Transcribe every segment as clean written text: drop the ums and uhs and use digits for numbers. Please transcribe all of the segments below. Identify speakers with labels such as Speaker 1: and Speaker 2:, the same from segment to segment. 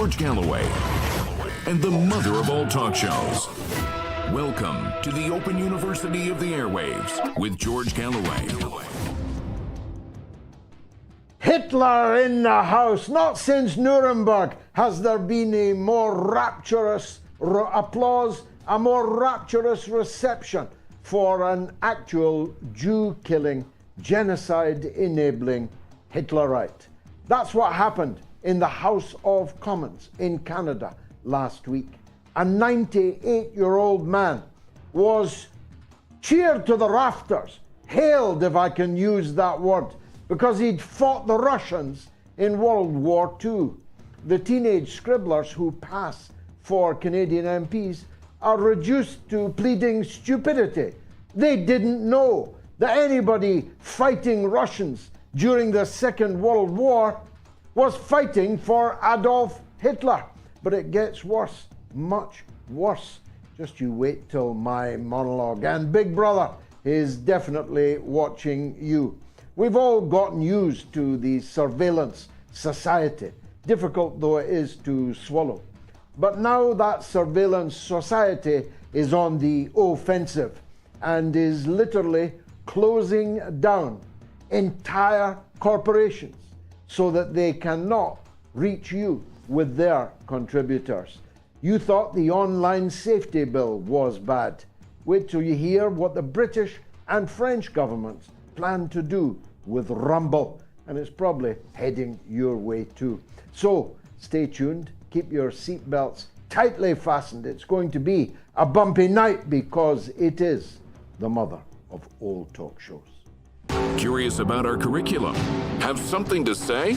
Speaker 1: George Galloway, and the mother of all talk shows. Welcome to the Open University of the Airwaves with George Galloway.
Speaker 2: Hitler in the house. Not since Nuremberg has there been a more rapturous applause, a more rapturous reception for an actual Jew-killing, genocide-enabling Hitlerite. That's what happened in the House of Commons in Canada last week. A 98-year-old man was cheered to the rafters, hailed, if I can use that word, because he'd fought the Russians in World War II. The teenage scribblers who pass for Canadian MPs are reduced to pleading stupidity. They didn't know that anybody fighting Russians during the Second World War was fighting for Adolf Hitler. But it gets worse, much worse. Just you wait till my monologue. And Big Brother is definitely watching you. We've all gotten used to the surveillance society, difficult though it is to swallow. But now that surveillance society is on the offensive and is literally closing down entire corporations so that they cannot reach you with their contributors. You thought the OnlineSafetyBill was bad. Wait till you hear what the British and French governments plan to do with Rumble, and it's probably heading your way too. So stay tuned, keep your seatbelts tightly fastened. It's going to be a bumpy night because it is the mother of all talk shows.
Speaker 1: Curious about our curriculum? Have something to say?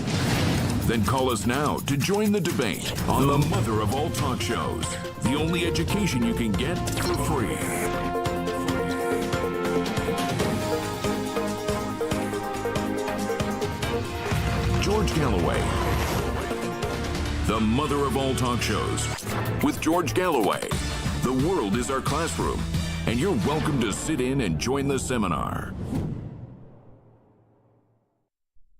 Speaker 1: Then call us now to join the debate on the mother of all talk shows, the only education you can get for free. George Galloway, the mother of all talk shows. With George Galloway, the world is our classroom, and you're welcome to sit in and join the seminar.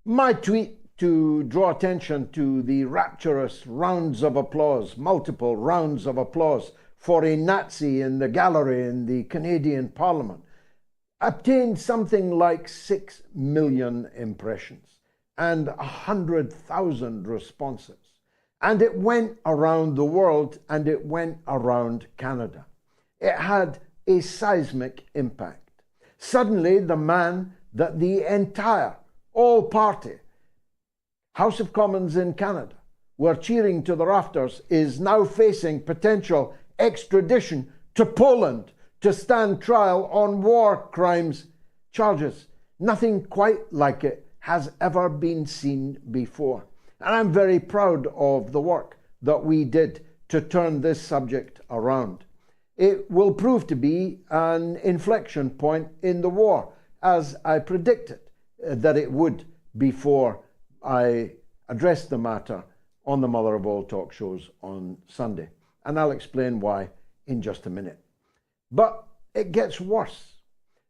Speaker 2: My tweet to draw attention to the rapturous rounds of applause, multiple rounds of applause for a Nazi in the gallery in the Canadian Parliament, obtained something like 6 million impressions and 100,000 responses. And it went around the world and it went around Canada. It had a seismic impact. Suddenly, the man that the entire all-party House of Commons in Canada were cheering to the rafters is now facing potential extradition to Poland to stand trial on war crimes charges. Nothing quite like it has ever been seen before. And I'm very proud of the work that we did to turn this subject around. It will prove to be an inflection point in the war, as I predicted that it would before I addressed the matter on the Mother of All Talk shows on Sunday. And I'll explain why in just a minute. But it gets worse.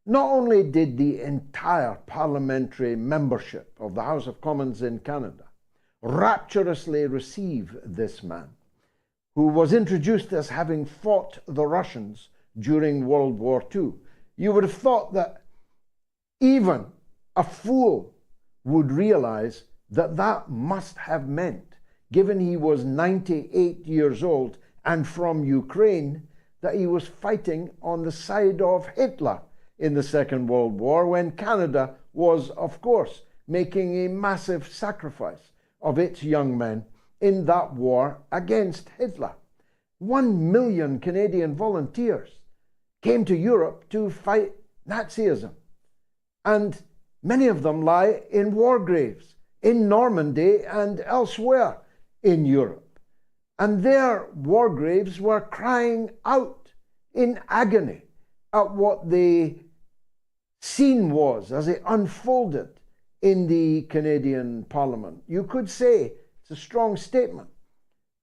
Speaker 2: Not only did the entire parliamentary membership of the House of Commons in Canada rapturously receive this man, who was introduced as having fought the Russians during World War II. You would have thought that even a fool would realize that that must have meant, given he was 98 years old and from Ukraine, that he was fighting on the side of Hitler in the Second World War, when Canada was, of course, making a massive sacrifice of its young men in that war against Hitler. 1 million Canadian volunteers came to Europe to fight Nazism, and many of them lie in war graves in Normandy and elsewhere in Europe. And their war graves were crying out in agony at what the scene was as it unfolded in the Canadian Parliament. You could say it's a strong statement,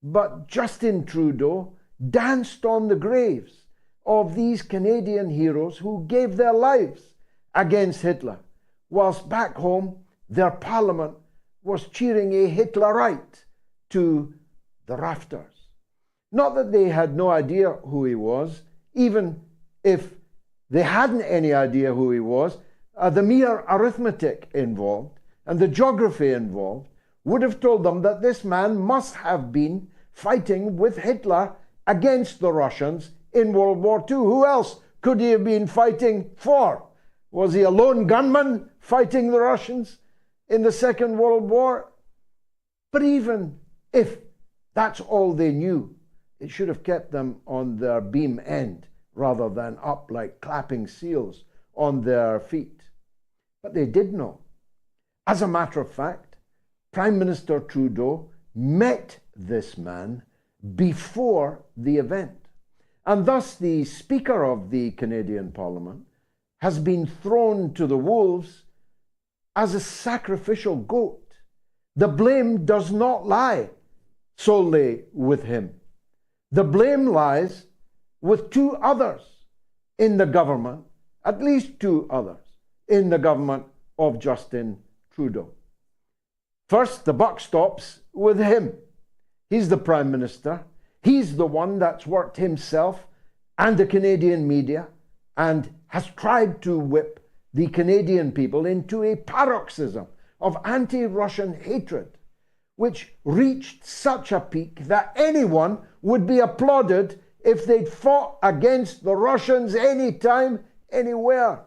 Speaker 2: but Justin Trudeau danced on the graves of these Canadian heroes who gave their lives against Hitler, whilst back home their Parliament was cheering a Hitlerite to the rafters. Not that they had no idea who he was, even if they hadn't any idea who he was, the mere arithmetic involved and the geography involved would have told them that this man must have been fighting with Hitler against the Russians in World War II. Who else could he have been fighting for? Was he a lone gunman fighting the Russians in the Second World War? But even if that's all they knew, it should have kept them on their beam end rather than up like clapping seals on their feet. But they did know. As a matter of fact, Prime Minister Trudeau met this man before the event. And thus the Speaker of the Canadian Parliament has been thrown to the wolves as a sacrificial goat. The blame does not lie solely with him. The blame lies with two others in the government, at least two others in the government of Justin Trudeau. First, the buck stops with him. He's the Prime Minister. He's the one that's worked himself and the Canadian media and has tried to whip the Canadian people into a paroxysm of anti-Russian hatred, which reached such a peak that anyone would be applauded if they'd fought against the Russians anytime, anywhere.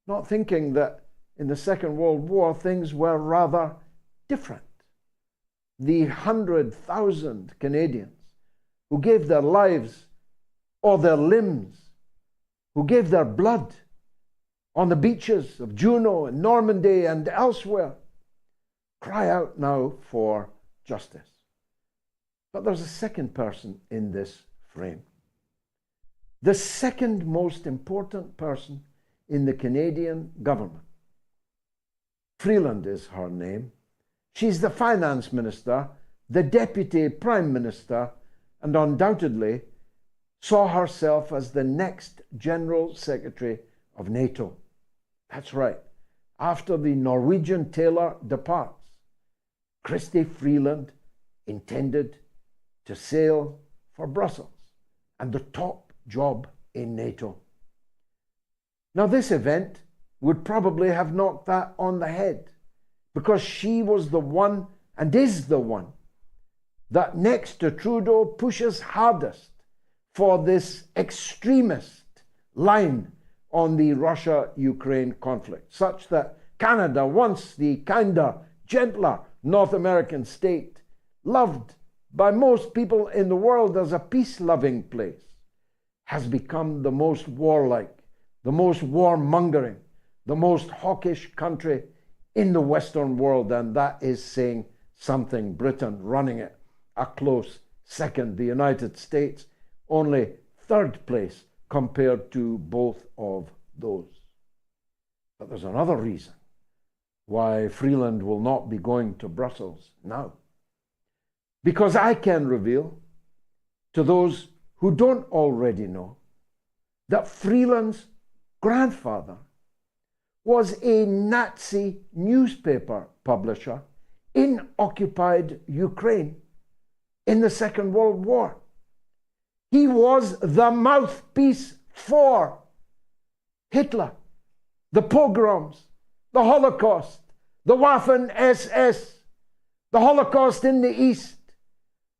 Speaker 2: Not thinking that in the Second World War things were rather different. The 100,000 Canadians who gave their lives or their limbs, who gave their blood on the beaches of Juno and Normandy and elsewhere, cry out now for justice. But there's a second person in this frame. The second most important person in the Canadian government. Freeland is her name. She's the finance minister, the deputy prime minister, and undoubtedly saw herself as the next general secretary of NATO. That's right. After the Norwegian tailor departs, Christy Freeland intended to sail for Brussels and the top job in NATO. Now, this event would probably have knocked that on the head, because she was the one, and is the one, that next to Trudeau pushes hardest for this extremist line on the Russia-Ukraine conflict, such that Canada, once the kinder, gentler North American state, loved by most people in the world as a peace-loving place, has become the most warlike, the most warmongering, the most hawkish country in the Western world, and that is saying something. Britain running it a close second, the United States only third place compared to both of those. But there's another reason why Freeland will not be going to Brussels now. Because I can reveal to those who don't already know that Freeland's grandfather was a Nazi newspaper publisher in occupied Ukraine in the Second World War. He was the mouthpiece for Hitler, the pogroms, the Holocaust, the Waffen-SS, the Holocaust in the East,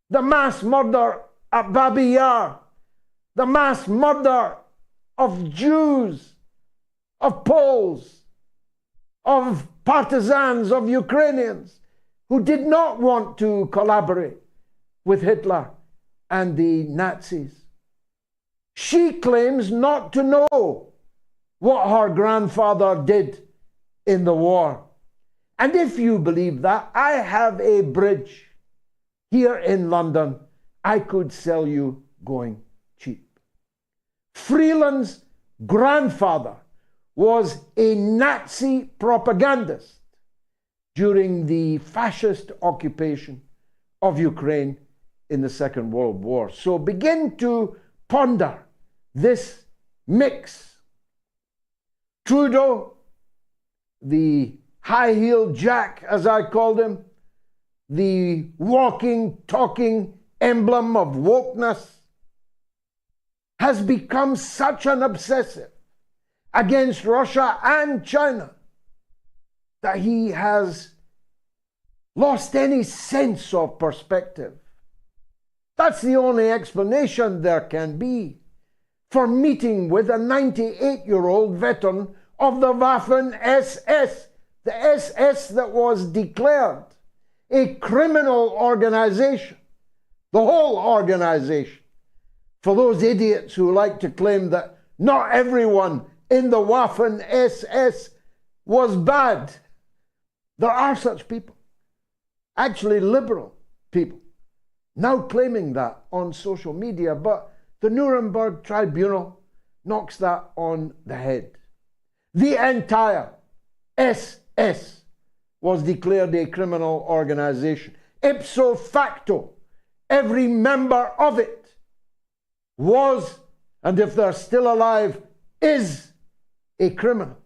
Speaker 2: the mass murder at Babi Yar, the mass murder of Jews, of Poles, of partisans, of Ukrainians who did not want to collaborate with Hitler and the Nazis. She claims not to know what her grandfather did in the war. And if you believe that, I have a bridge here in London I could sell you going cheap. Freeland's grandfather was a Nazi propagandist during the fascist occupation of Ukraine in the Second World War. So begin to ponder this mix. Trudeau, the high-heeled Jack, as I called him, the walking, talking emblem of wokeness, has become such an obsessive against Russia and China that he has lost any sense of perspective. That's the only explanation there can be for meeting with a 98-year-old veteran of the Waffen-SS, the SS that was declared a criminal organization, the whole organization. For those idiots who like to claim that not everyone in the Waffen-SS was bad, there are such people, actually liberal people, now claiming that on social media, but the Nuremberg Tribunal knocks that on the head. The entire SS was declared a criminal organization. Ipso facto, every member of it was, and if they're still alive, is a criminal,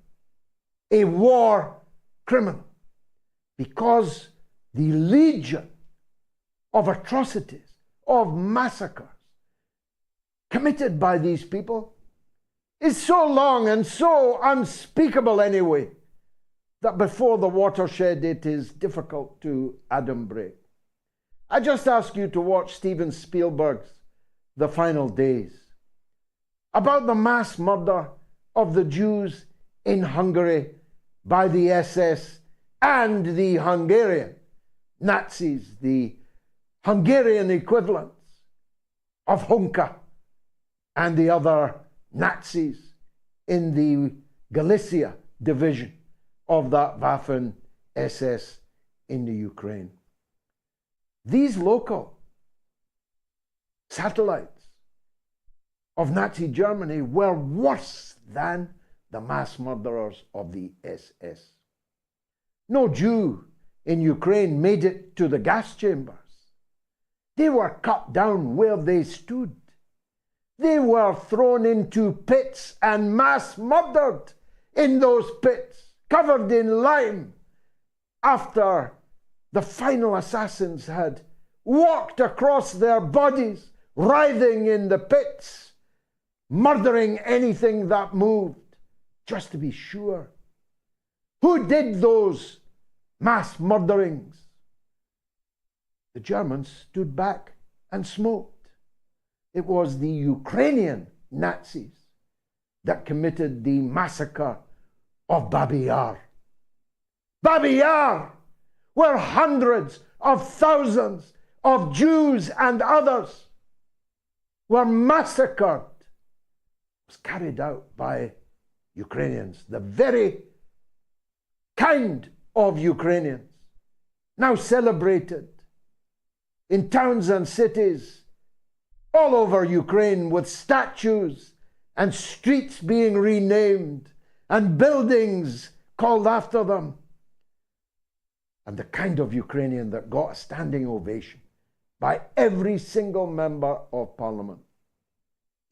Speaker 2: a war criminal, because the legion of atrocities, of massacres committed by these people is so long and so unspeakable anyway that before the watershed it is difficult to adumbrate. I just ask you to watch Steven Spielberg's The Final Days about the mass murder of the Jews in Hungary by the SS and the Hungarian Nazis, the Hungarian equivalents of Hunka and the other Nazis in the Galicia division of that Waffen-SS in the Ukraine. These local satellites of Nazi Germany were worse than the mass murderers of the SS. No Jew in Ukraine made it to the gas chambers. They were cut down where they stood. They were thrown into pits and mass murdered in those pits, covered in lime, after the final assassins had walked across their bodies, writhing in the pits, murdering anything that moved, just to be sure. Who did those mass murderings? The Germans stood back and smoked. It was the Ukrainian Nazis that committed the massacre of Babi Yar. Babi Yar, where hundreds of thousands of Jews and others were massacred, was carried out by Ukrainians, the very kind of Ukrainians, now celebrated in towns and cities all over Ukraine, with statues and streets being renamed and buildings called after them. And the kind of Ukrainian that got a standing ovation by every single member of Parliament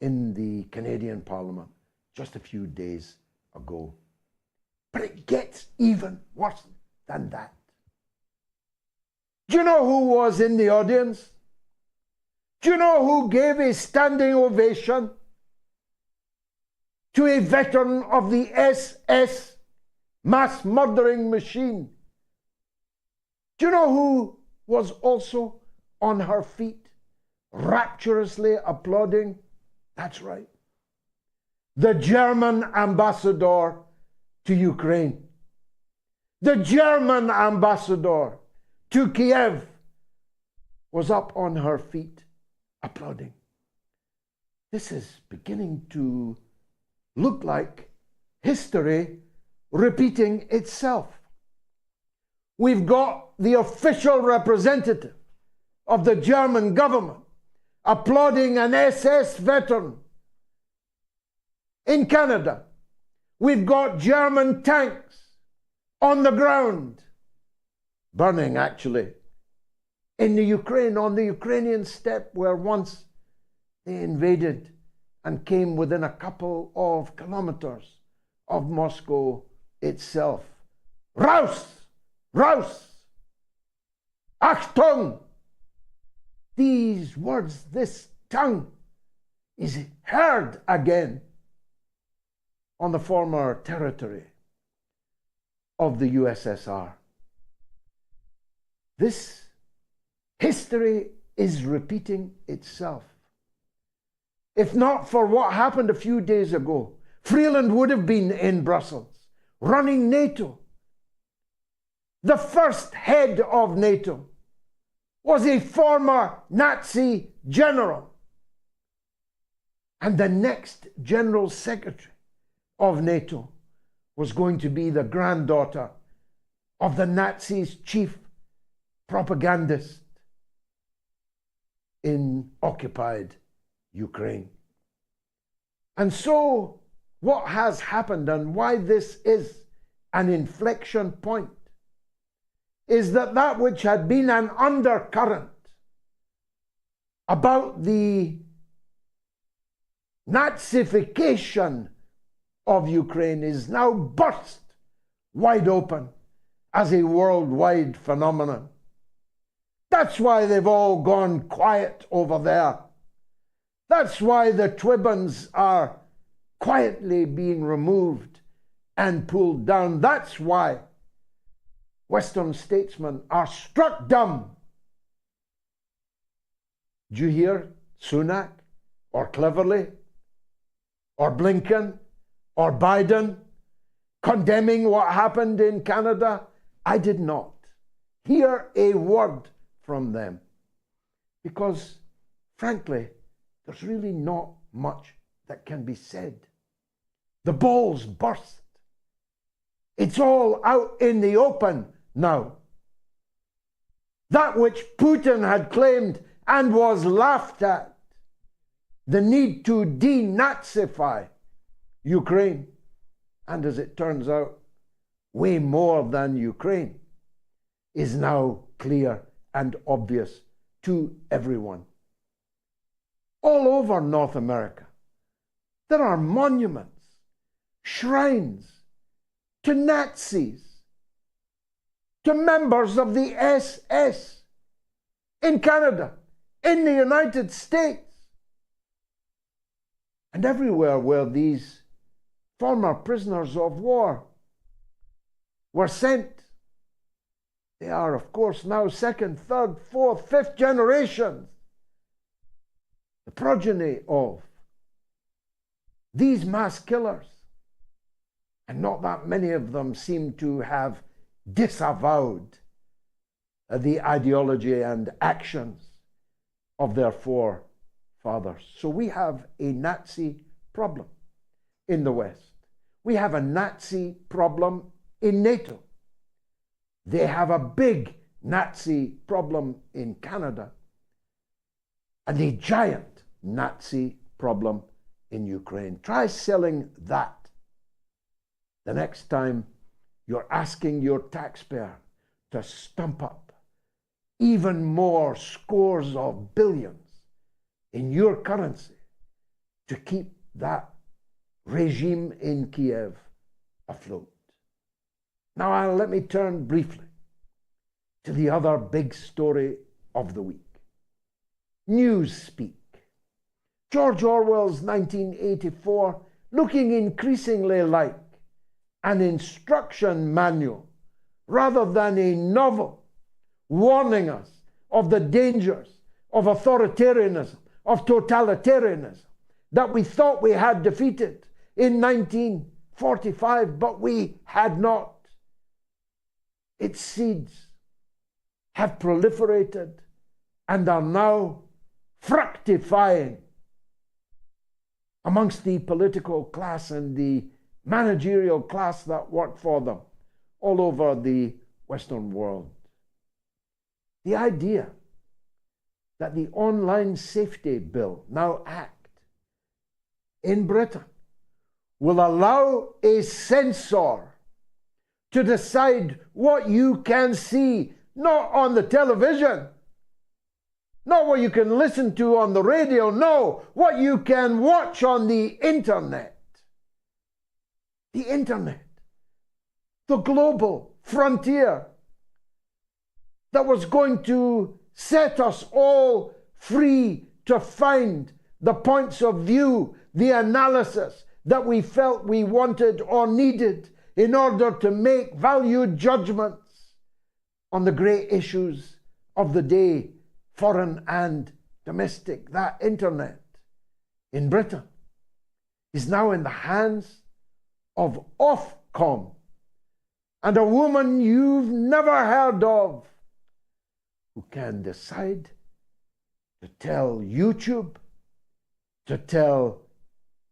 Speaker 2: in the Canadian Parliament just a few days ago. But it gets even worse than that. Do you know who was in the audience? Do you know who gave a standing ovation to a veteran of the SS mass murdering machine? Do you know who was also on her feet, rapturously applauding? That's right. The German ambassador to Ukraine. The German ambassador to Kiev was up on her feet applauding. This is beginning to look like history repeating itself. We've got the official representative of the German government applauding an SS veteran in Canada. We've got German tanks on the ground, burning actually, in the Ukraine, on the Ukrainian steppe where once they invaded and came within a couple of kilometers of Moscow itself. Raus! Raus! Achtung! These words, this tongue, is heard again on the former territory of the USSR. This history is repeating itself. If not for what happened a few days ago, Freeland would have been in Brussels, running NATO. The first head of NATO was a former Nazi general. And the next General Secretary of NATO was going to be the granddaughter of the Nazis' chief propagandist in occupied Ukraine. And so what has happened and why this is an inflection point is that which had been an undercurrent about the Nazification of Ukraine is now burst wide open as a worldwide phenomenon. That's why they've all gone quiet over there. That's why the Twibbons are quietly being removed and pulled down. That's why Western statesmen are struck dumb. Did you hear Sunak or Cleverly or Blinken or Biden condemning what happened in Canada? I did not hear a word from them because, frankly, there's really not much that can be said. The balls burst. It's all out in the open now. That which Putin had claimed and was laughed at, the need to denazify Ukraine, and as it turns out, way more than Ukraine, is now clear and obvious to everyone. All over North America, there are monuments, shrines to Nazis, to members of the SS in Canada, in the United States, and everywhere where these former prisoners of war were sent. They are, of course, now second, third, fourth, fifth generations, the progeny of these mass killers. And not that many of them seem to have disavowed the ideology and actions of their forefathers. So we have a Nazi problem in the West. We have a Nazi problem in NATO. They have a big Nazi problem in Canada and a giant Nazi problem in Ukraine. Try selling that the next time you're asking your taxpayer to stump up even more scores of billions in your currency to keep that regime in Kiev afloat. Now, let me turn briefly to the other big story of the week. NEWSPEAK. George Orwell's 1984 looking increasingly like an instruction manual rather than a novel warning us of the dangers of authoritarianism, of totalitarianism that we thought we had defeated in 1945, but we had not. Its seeds have proliferated and are now fructifying amongst the political class and the managerial class that work for them all over the Western world. The idea that the OnlineSafetyBill, now Act, in Britain will allow a censor to decide what you can see, not on the television, not what you can listen to on the radio, no, what you can watch on the internet. The internet, the global frontier. that was going to set us all free to find the points of view, the analysis that we felt we wanted or needed in order to make valued judgments on the great issues of the day, foreign and domestic. That internet in Britain is now in the hands of Ofcom, and a woman you've never heard of who can decide to tell YouTube, to tell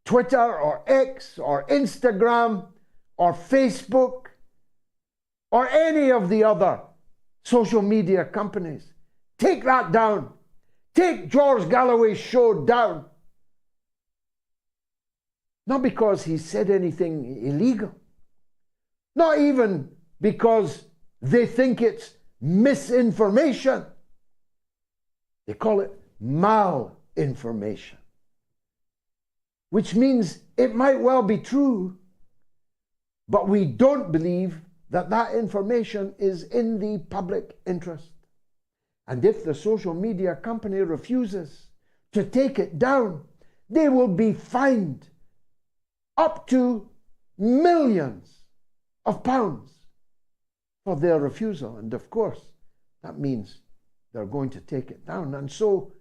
Speaker 2: Twitter or X or Instagram or Facebook or any of the other social media companies, take that down. Take George Galloway's show down. Not because he said anything illegal. Not even because they think it's misinformation. They call it malinformation, which means it might well be true, but we don't believe that that information is in the public interest. And if the social media company refuses to take it down, they will be fined up to millions of pounds for their refusal. And of course, that means they're going to take it down. And so,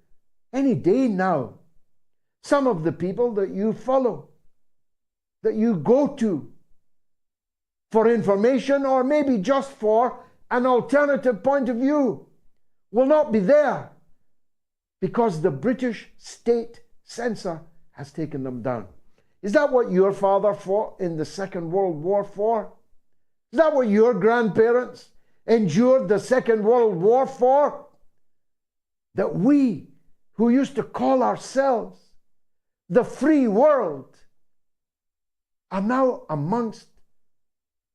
Speaker 2: any day now, some of the people that you follow, that you go to for information or maybe just for an alternative point of view, will not be there because the British state censor has taken them down. Is that what your father fought in the Second World War for? Is that what your grandparents endured the Second World War for? That we, who used to call ourselves the free world, are now amongst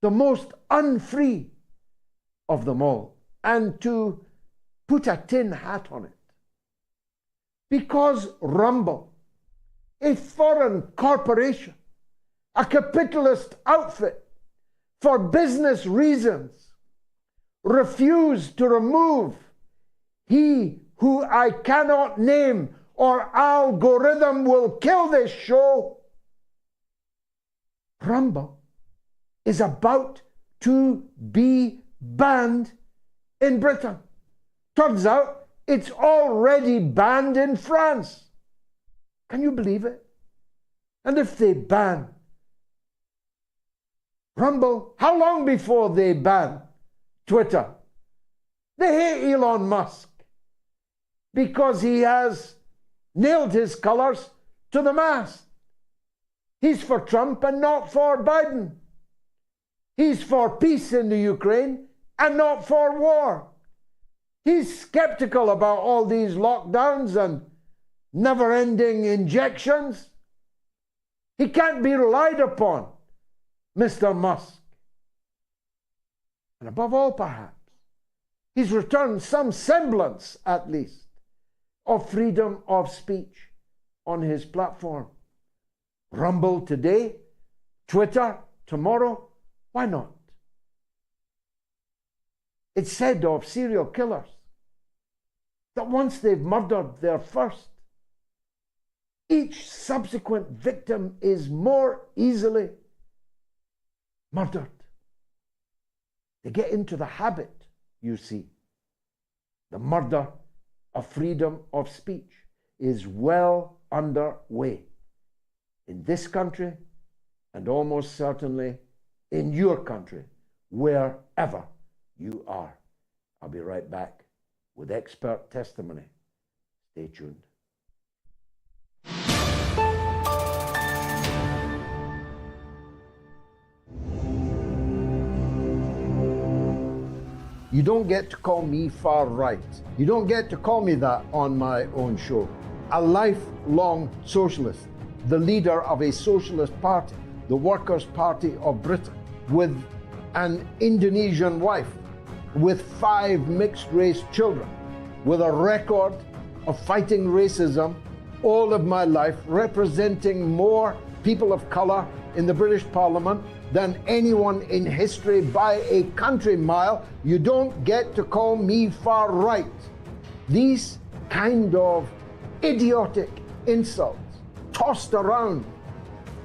Speaker 2: the most unfree of them all. And to put a tin hat on it, because Rumble, a foreign corporation, a capitalist outfit, for business reasons, refused to remove he who I cannot name, or algorithm will kill this show. Rumble is about to be banned in Britain. Turns out it's already banned in France. Can you believe it? And if they ban Rumble, how long before they ban Twitter? They hate Elon Musk because he has nailed his colours to the mast. He's for Trump and not for Biden. He's for peace in the Ukraine and not for war. He's skeptical about all these lockdowns and never-ending injections. He can't be relied upon, Mr. Musk. And above all, perhaps, he's returned some semblance, at least, of freedom of speech on his platform. Rumble today, Twitter tomorrow, why not? It's said of serial killers that once they've murdered their first, each subsequent victim is more easily murdered. They get into the habit, you see. The murder of freedom of speech is well underway in this country and almost certainly in your country, wherever you are. I'll be right back with expert testimony. Stay tuned. You don't get to call me far right. You don't get to call me that on my own show. A lifelong socialist, the leader of a socialist party, the Workers' Party of Britain, with an Indonesian wife, with 5 mixed-race children, with a record of fighting racism all of my life, representing more people of colour in the British Parliament than anyone in history by a country mile. You don't get to call me far right. These kind of idiotic insults tossed around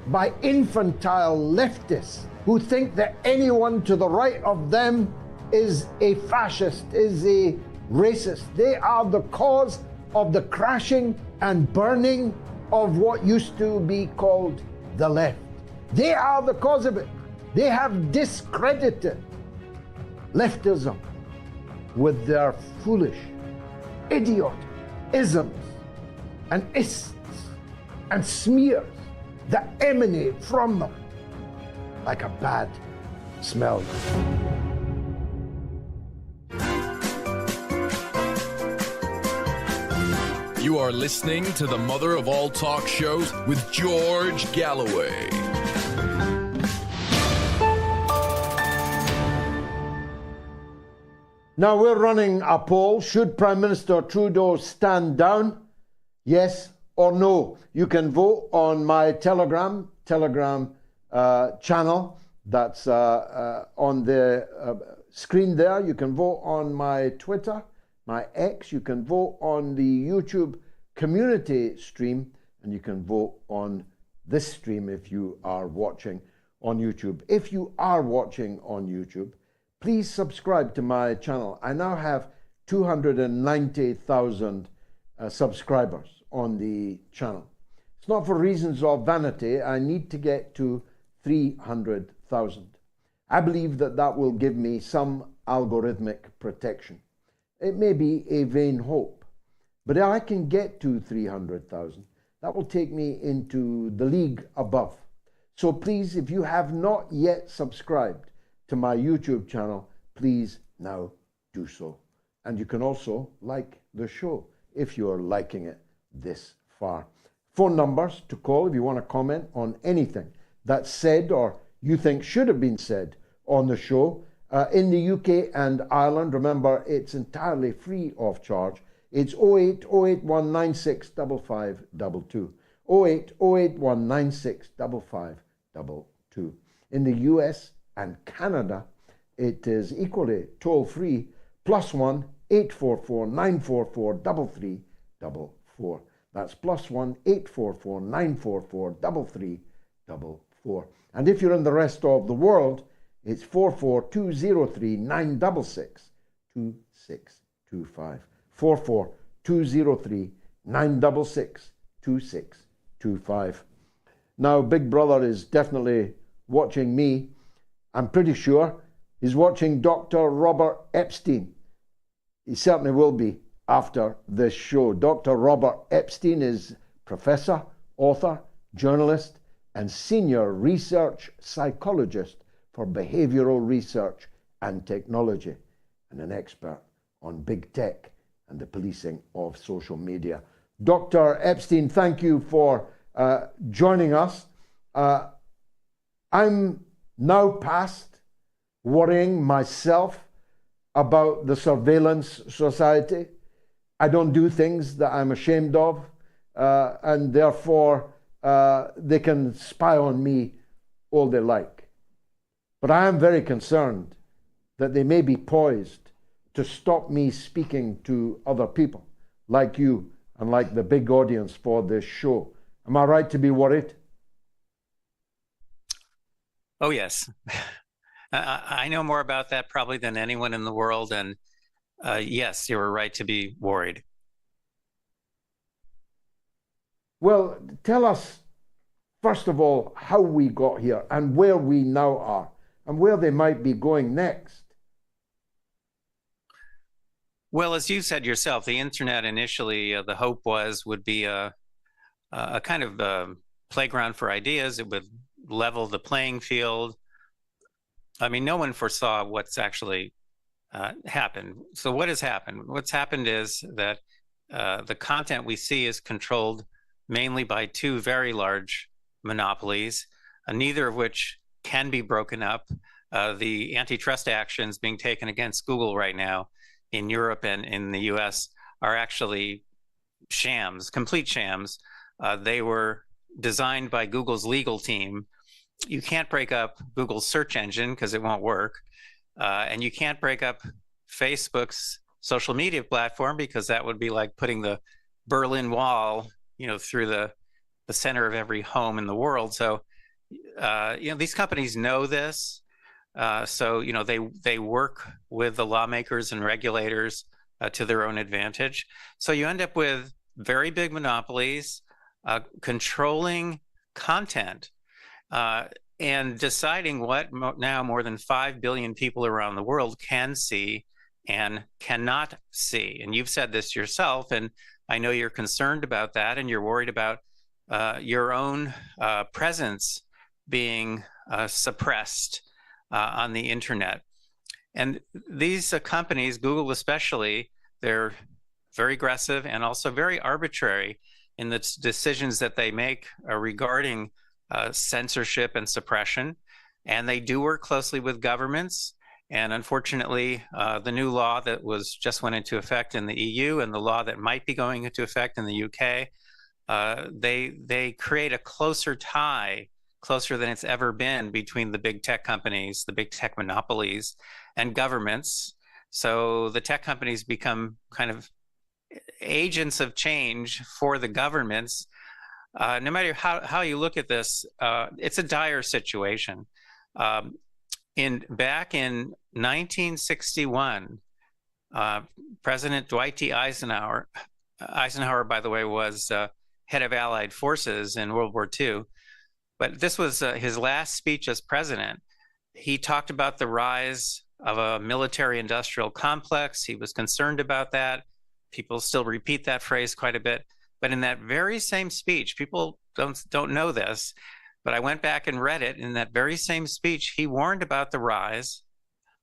Speaker 2: by infantile leftists who think that anyone to the right of them is a fascist, is a racist. They are the cause of the crashing and burning of what used to be called the left. They are the cause of it. They have discredited leftism with their foolish, idiotic isms and ists and smears that emanate from them like a bad smell.
Speaker 1: You are listening to the mother of all talk shows with George Galloway.
Speaker 2: Now we're running a poll. Should Prime Minister Trudeau stand down? Yes or no? You can vote on my Telegram channel. That's on the screen there. You can vote on my Twitter, my X. You can vote on the YouTube community stream, and you can vote on this stream if you are watching on YouTube. If you are watching on YouTube, please subscribe to my channel. I now have 290,000 subscribers on the channel. It's not for reasons of vanity. I need to get to 300,000. I believe that that will give me some algorithmic protection. It may be a vain hope, but if I can get to 300,000, that will take me into the league above. So please, if you have not yet subscribed to my YouTube channel, please now do so. And you can also like the show if you're liking it this far. Phone numbers to call if you want to comment on anything that's said or you think should have been said on the show. In the UK and Ireland, remember, it's entirely free of charge. It's 08 08196 5522. 08 08196 5522. In the US and Canada, it is equally toll-free, +1 844 944 3344. That's +1 844 944 3344. And if you're in the rest of the world, it's 44203 966 2625. 44203 966 2625. Now, Big Brother is definitely watching me. I'm pretty sure he's watching Dr. Robert Epstein. He certainly will be after this show. Dr. Robert Epstein is professor, author, journalist, and senior research psychologist for behavioral research and technology, and an expert on big tech and the policing of social media. Dr. Epstein, thank you for joining us. I'm now past worrying myself about the surveillance society. I don't do things that I'm ashamed of, and therefore they can spy on me all they like. But I am very concerned that they may be poised to stop me speaking to other people like you and like the big audience for this show. Am I right to be worried?
Speaker 3: Oh, yes. I know more about that probably than anyone in the world. And yes, you were right to be worried.
Speaker 2: Well, tell us, first of all, how we got here and where we now are and where they might be going next.
Speaker 3: Well, as you said yourself, the internet initially, the hope would be a kind of playground for ideas. It would level the playing field. I mean, no one foresaw what's actually happened. So what has happened? What's happened is that the content we see is controlled mainly by two very large monopolies, neither of which can be broken up. The antitrust actions being taken against Google right now in Europe and in the US are actually shams, complete shams. They were designed by Google's legal team. You can't break up Google's search engine because it won't work. And you can't break up Facebook's social media platform because that would be like putting the Berlin Wall, through the center of every home in the world. So, these companies know this. So, they work with the lawmakers and regulators to their own advantage. So you end up with very big monopolies controlling content and deciding what now more than 5 billion people around the world can see and cannot see. And you've said this yourself, and I know you're concerned about that, and you're worried about your own presence being suppressed on the internet. And these companies, Google especially, they're very aggressive and also very arbitrary in the decisions that they make regarding censorship and suppression. And they do work closely with governments. And unfortunately, the new law that just went into effect in the EU and the law that might be going into effect in the UK, they create a closer tie, closer than it's ever been, between the big tech companies, the big tech monopolies, and governments. So the tech companies become kind of agents of change for the governments. No matter how you look at this, it's a dire situation. Back in 1961, President Dwight D. Eisenhower, by the way, was head of Allied forces in World War II, but this was his last speech as president. He talked about the rise of a military-industrial complex. He was concerned about that. People still repeat that phrase quite a bit. But in that very same speech, people don't know this, but I went back and read it. In that very same speech, he warned about the rise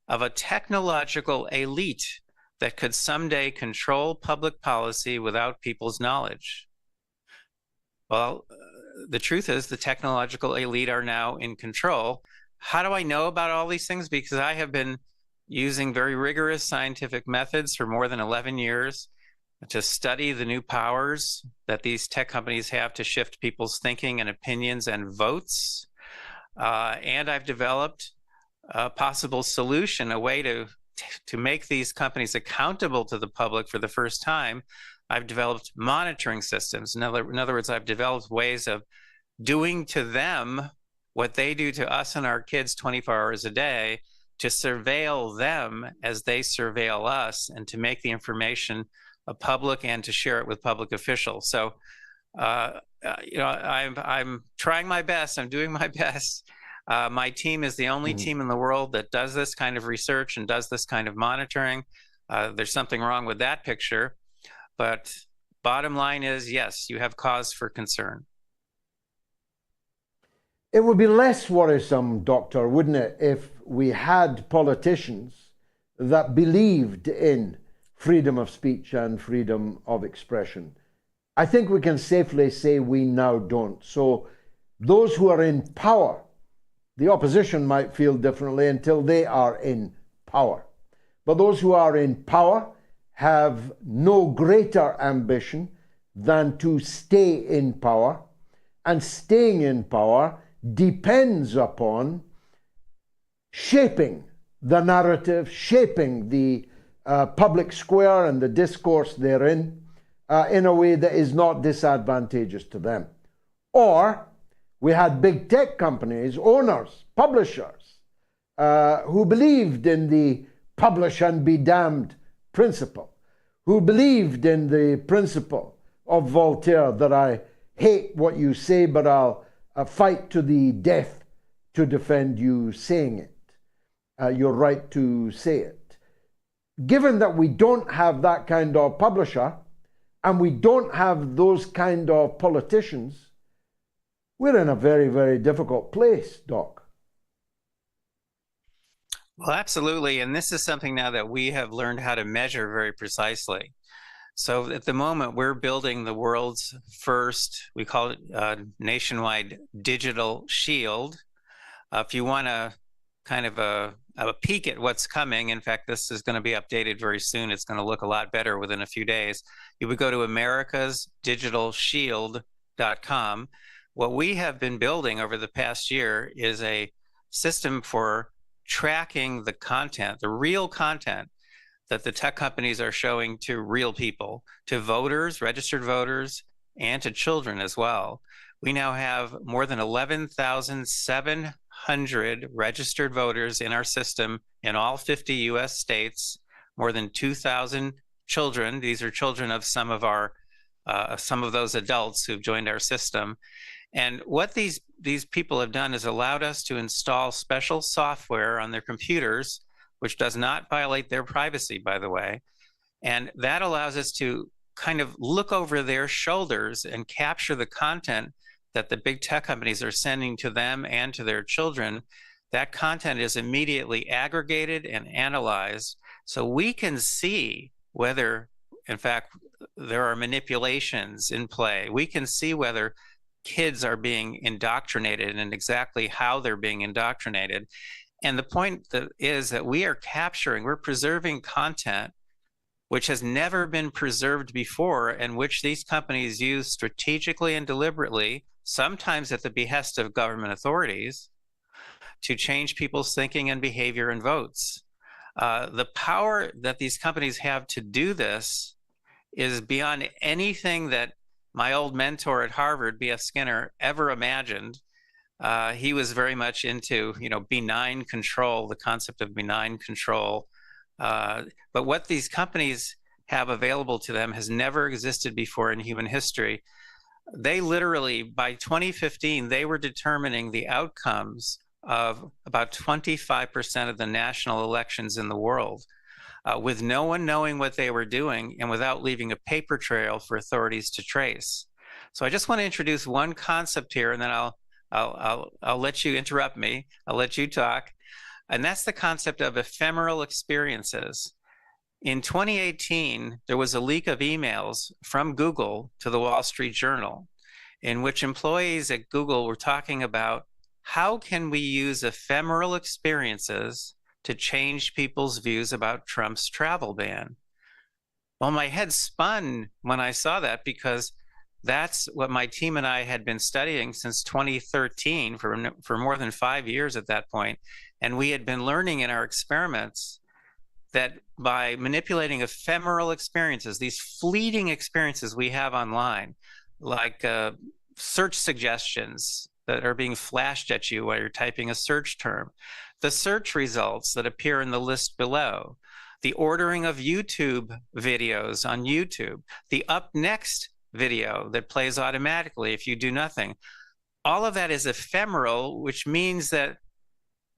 Speaker 3: of a technological elite that could someday control public policy without people's knowledge. Well, the truth is the technological elite are now in control. How do I know about all these things? Because I have been using very rigorous scientific methods for more than 11 years to study the new powers that these tech companies have to shift people's thinking and opinions and votes. And I've developed a possible solution, a way to make these companies accountable to the public for the first time. I've developed monitoring systems. In other words, I've developed ways of doing to them what they do to us and our kids 24 hours a day, to surveil them as they surveil us, and to make the information public and to share it with public officials. So, I'm trying my best. I'm doing my best. My team is the only team in the world that does this kind of research and does this kind of monitoring. There's something wrong with that picture, but bottom line is, yes, you have cause for concern.
Speaker 2: It would be less worrisome, Doctor, wouldn't it, if we had politicians that believed in freedom of speech and freedom of expression? I think we can safely say we now don't. So those who are in power, the opposition might feel differently until they are in power. But those who are in power have no greater ambition than to stay in power, and staying in power depends upon shaping the narrative, shaping the public square and the discourse therein in a way that is not disadvantageous to them. Or we had big tech companies, owners, publishers, who believed in the publish and be damned principle, who believed in the principle of Voltaire that I hate what you say, but I'll fight to the death to defend you saying it, your right to say it. Given that we don't have that kind of publisher and we don't have those kind of politicians, we're in a very, very difficult place, Doc.
Speaker 3: Well, absolutely. And this is something now that we have learned how to measure very precisely. So at the moment, we're building the world's first, we call it nationwide digital shield. If you want to kind of a peek at what's coming, in fact, this is going to be updated very soon. It's going to look a lot better within a few days. You would go to americasdigitalshield.com, what we have been building over the past year is a system for tracking the content, the real content that the tech companies are showing to real people, to voters, registered voters, and to children as well. We now have more than 11,700 registered voters in our system in all 50 US states, more than 2,000 children. These are children of some of those adults who've joined our system. And what these people have done is allowed us to install special software on their computers, which does not violate their privacy, by the way. And that allows us to kind of look over their shoulders and capture the content that the big tech companies are sending to them and to their children. That content is immediately aggregated and analyzed, so we can see whether, in fact, there are manipulations in play. We can see whether kids are being indoctrinated and exactly how they're being indoctrinated. And the point is that we're preserving content which has never been preserved before, and which these companies use strategically and deliberately, sometimes at the behest of government authorities, to change people's thinking and behavior and votes. The power that these companies have to do this is beyond anything that my old mentor at Harvard, B.F. Skinner, ever imagined. He was very much into, benign control, the concept of benign control. But what these companies have available to them has never existed before in human history. They literally, by 2015, they were determining the outcomes of about 25% of the national elections in the world, with no one knowing what they were doing and without leaving a paper trail for authorities to trace. So I just want to introduce one concept here, and then I'll let you interrupt me. I'll let you talk. And that's the concept of ephemeral experiences. In 2018, there was a leak of emails from Google to the Wall Street Journal, in which employees at Google were talking about how can we use ephemeral experiences to change people's views about Trump's travel ban. Well, my head spun when I saw that, because that's what my team and I had been studying since 2013 for more than 5 years at that point. And we had been learning in our experiments that by manipulating ephemeral experiences, these fleeting experiences we have online, like search suggestions that are being flashed at you while you're typing a search term, the search results that appear in the list below, the ordering of YouTube videos on YouTube, the up next video that plays automatically if you do nothing. All of that is ephemeral, which means that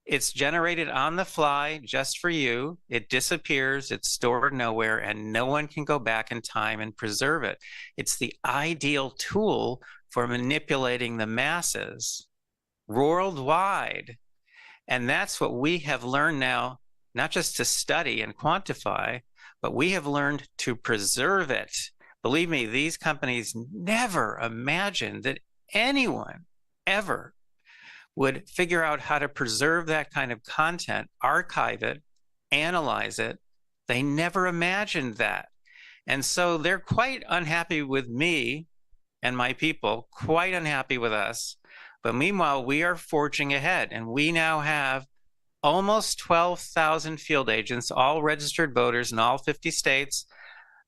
Speaker 3: it's generated on the fly just for you. It disappears, it's stored nowhere, and no one can go back in time and preserve it. It's the ideal tool for manipulating the masses worldwide. And that's what we have learned now, not just to study and quantify, but we have learned to preserve it. Believe me, these companies never imagined that anyone ever would figure out how to preserve that kind of content, archive it, analyze it. They never imagined that. And so they're quite unhappy with me and my people, quite unhappy with us. But meanwhile, we are forging ahead, and we now have almost 12,000 field agents, all registered voters in all 50 states.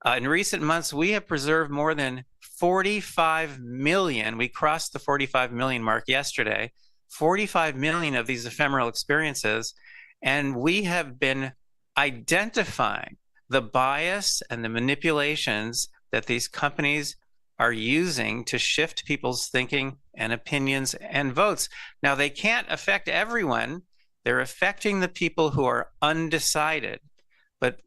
Speaker 3: In recent months, we have preserved more than 45 million. We crossed the 45 million mark yesterday. 45 million of these ephemeral experiences, and we have been identifying the bias and the manipulations that these companies are using to shift people's thinking and opinions and votes. Now, they can't affect everyone. They're affecting the people who are undecided. But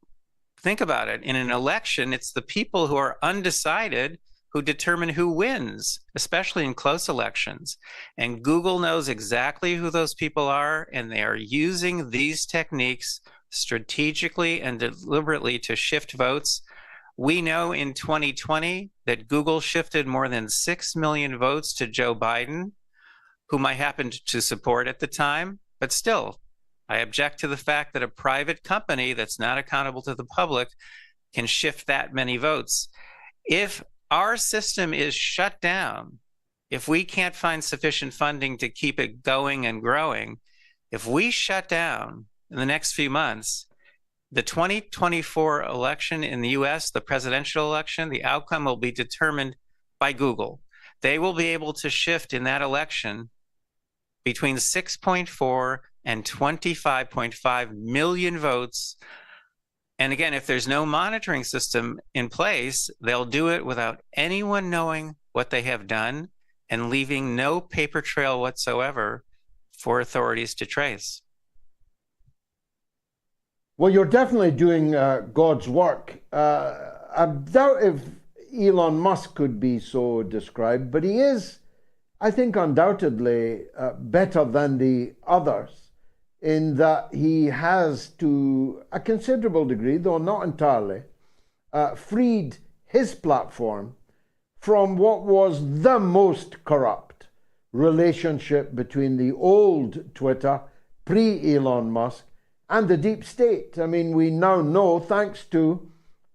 Speaker 3: think about it. In an election, it's the people who are undecided who determine who wins, especially in close elections. And Google knows exactly who those people are, and they are using these techniques strategically and deliberately to shift votes. We know in 2020 that Google shifted more than 6 million votes to Joe Biden, whom I happened to support at the time. But still, I object to the fact that a private company that's not accountable to the public can shift that many votes. If our system is shut down if we can't find sufficient funding to keep it going and growing, if we shut down in the next few months, the 2024 election in the US, the presidential election, the outcome will be determined by Google. They will be able to shift in that election between 6.4 and 25.5 million votes. And again, if there's no monitoring system in place, they'll do it without anyone knowing what they have done and leaving no paper trail whatsoever for authorities to trace.
Speaker 2: Well, you're definitely doing God's work. I doubt if Elon Musk could be so described, but he is, I think, undoubtedly better than the others in that he has, to a considerable degree, though not entirely, freed his platform from what was the most corrupt relationship between the old Twitter, pre-Elon Musk, and the deep state. I mean, we now know, thanks to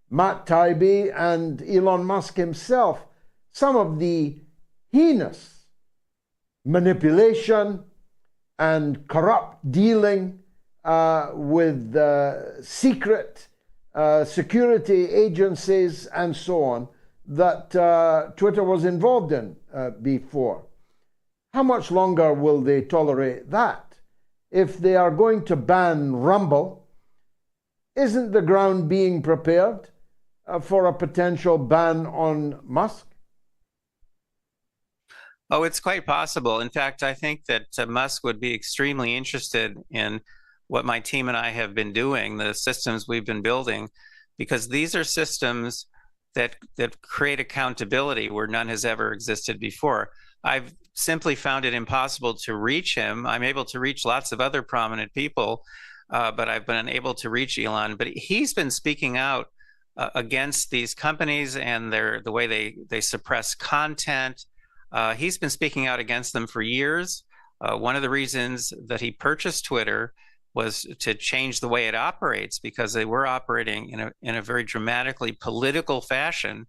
Speaker 2: Matt Taibbi and Elon Musk himself, some of the heinous manipulation and corrupt dealing with secret security agencies and so on that Twitter was involved in before. How much longer will they tolerate that? If they are going to ban Rumble, isn't the ground being prepared for a potential ban on Musk?
Speaker 3: Oh, it's quite possible. In fact, I think that Musk would be extremely interested in what my team and I have been doing, the systems we've been building, because these are systems that create accountability where none has ever existed before. I've simply found it impossible to reach him. I'm able to reach lots of other prominent people, but I've been unable to reach Elon. But he's been speaking out against these companies and the way they suppress content. He's been speaking out against them for years. One of the reasons that he purchased Twitter was to change the way it operates, because they were operating in a very dramatically political fashion.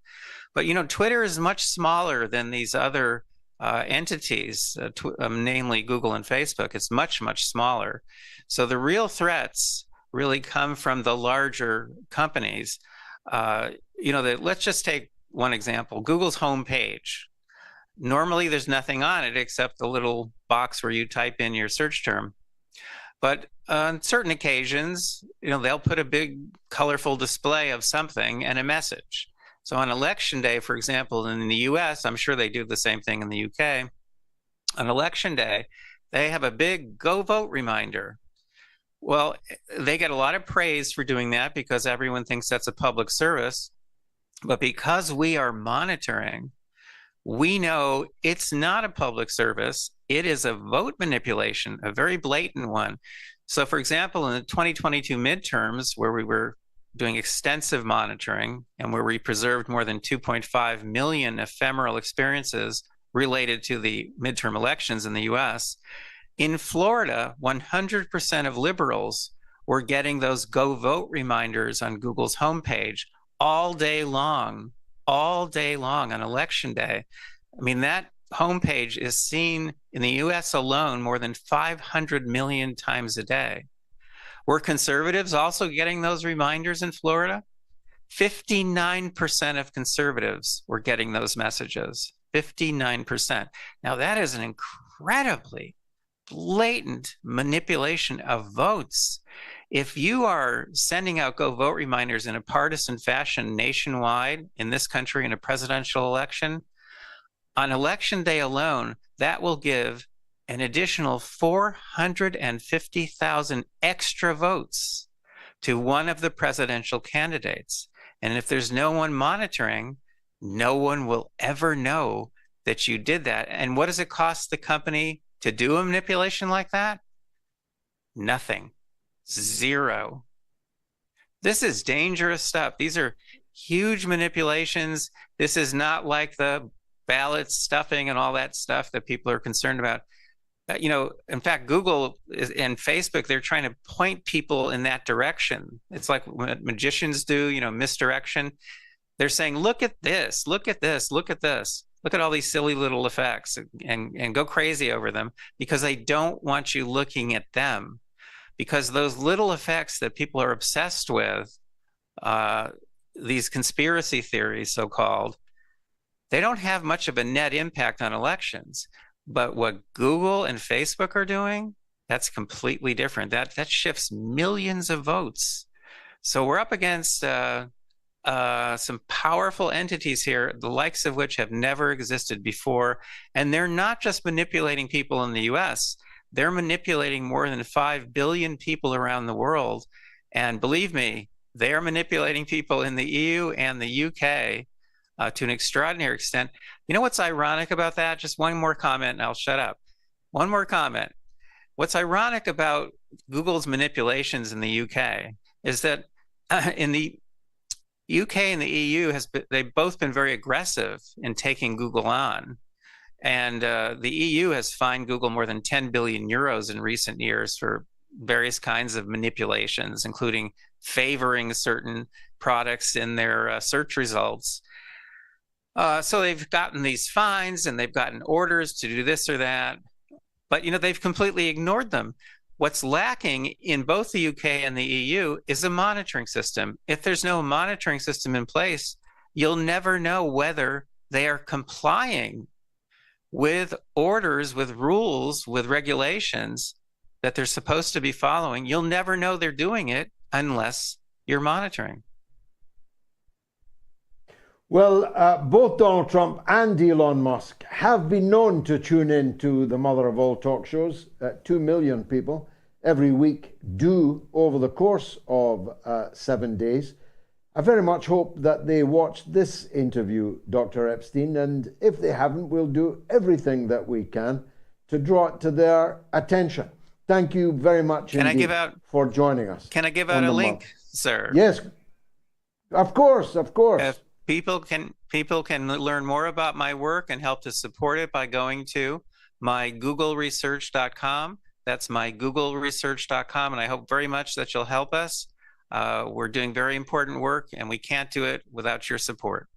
Speaker 3: But Twitter is much smaller than these other entities, namely Google and Facebook. It's much, much smaller. So the real threats really come from the larger companies. Let's just take one example, Google's homepage. Normally there's nothing on it except the little box where you type in your search term. But on certain occasions, they'll put a big colorful display of something and a message. So on election day, for example, in the US, I'm sure they do the same thing in the UK. On election day, they have a big go vote reminder. Well, they get a lot of praise for doing that because everyone thinks that's a public service. But because we are monitoring, we know it's not a public service. It is a vote manipulation, a very blatant one. So for example, in the 2022 midterms, where we were doing extensive monitoring and where we preserved more than 2.5 million ephemeral experiences related to the midterm elections in the US, in Florida, 100% of liberals were getting those go vote reminders on Google's homepage all day long on election day. I mean, that homepage is seen in the US alone more than 500 million times a day. Were conservatives also getting those reminders in Florida? 59% of conservatives were getting those messages. 59%. Now, that is an incredibly blatant manipulation of votes. If you are sending out go vote reminders in a partisan fashion nationwide in this country in a presidential election, on election day alone, that will give an additional 450,000 extra votes to one of the presidential candidates. And if there's no one monitoring, no one will ever know that you did that. And what does it cost the company to do a manipulation like that? Nothing. Zero. This is dangerous stuff. These are huge manipulations. This is not like the ballot stuffing and all that stuff that people are concerned about. In fact, Google and Facebook, they're trying to point people in that direction. It's like what magicians do, misdirection. They're saying, look at this, look at this, look at this. Look at all these silly little effects and go crazy over them, because they don't want you looking at them. Because those little effects that people are obsessed with, these conspiracy theories, so-called, they don't have much of a net impact on elections. But what Google and Facebook are doing, that's completely different. That shifts millions of votes. So we're up against some powerful entities here, the likes of which have never existed before. And they're not just manipulating people in the US, they're manipulating more than 5 billion people around the world. And believe me, they are manipulating people in the EU and the UK to an extraordinary extent. You know what's ironic about that? Just one more comment and I'll shut up. One more comment. What's ironic about Google's manipulations in the UK is that in the UK and the EU, they've both been very aggressive in taking Google on. And the EU has fined Google more than 10 billion euros in recent years for various kinds of manipulations, including favoring certain products in their search results. So they've gotten these fines and they've gotten orders to do this or that, but they've completely ignored them. What's lacking in both the UK and the EU is a monitoring system. If there's no monitoring system in place, you'll never know whether they are complying with orders, with rules, with regulations that they're supposed to be following. You'll never know they're doing it unless you're monitoring.
Speaker 2: Well, both Donald Trump and Elon Musk have been known to tune in to the mother of all talk shows. 2 million people every week do over the course of 7 days. I very much hope that they watched this interview, Dr. Epstein, and if they haven't, we'll do everything that we can to draw it to their attention. Thank you very much for joining us.
Speaker 3: Can I give out a link, sir?
Speaker 2: Yes, of course, of course.
Speaker 3: People can learn more about my work and help to support it by going to mygoogleresearch.com. That's mygoogleresearch.com, and I hope very much that you'll help us. We're doing very important work, and we can't do it without your support.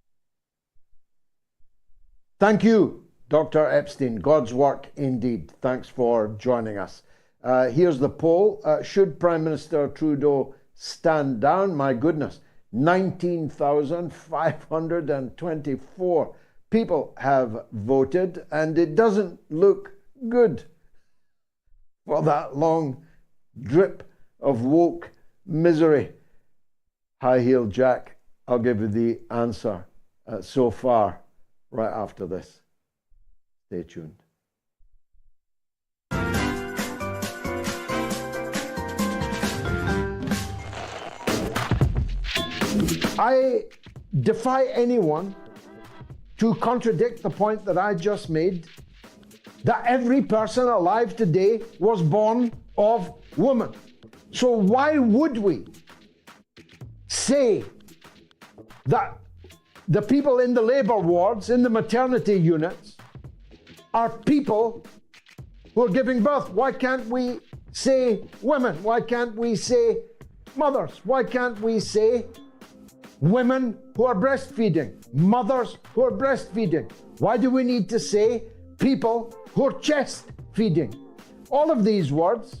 Speaker 2: Thank you, Dr. Epstein. God's work indeed. Thanks for joining us. Here's the poll. Should Prime Minister Trudeau stand down? My goodness. 19,524 people have voted, and it doesn't look good for that long drip of woke misery. High heel Jack, I'll give you the answer so far right after this. Stay tuned. I defy anyone to contradict the point that I just made, that every person alive today was born of woman. So why would we say that the people in the labor wards, in the maternity units, are people who are giving birth? Why can't we say women? Why can't we say mothers? Why can't we say women who are breastfeeding, mothers who are breastfeeding? Why do we need to say people who are chest feeding? All of these words,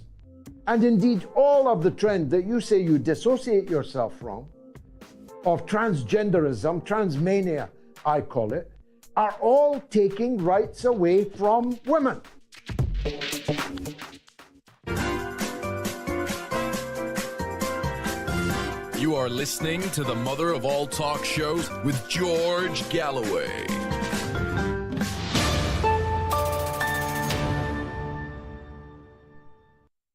Speaker 2: and indeed all of the trend that you say you dissociate yourself from, of transgenderism, transmania, I call it, are all taking rights away from women.
Speaker 1: You are listening to the mother of all talk shows with George Galloway.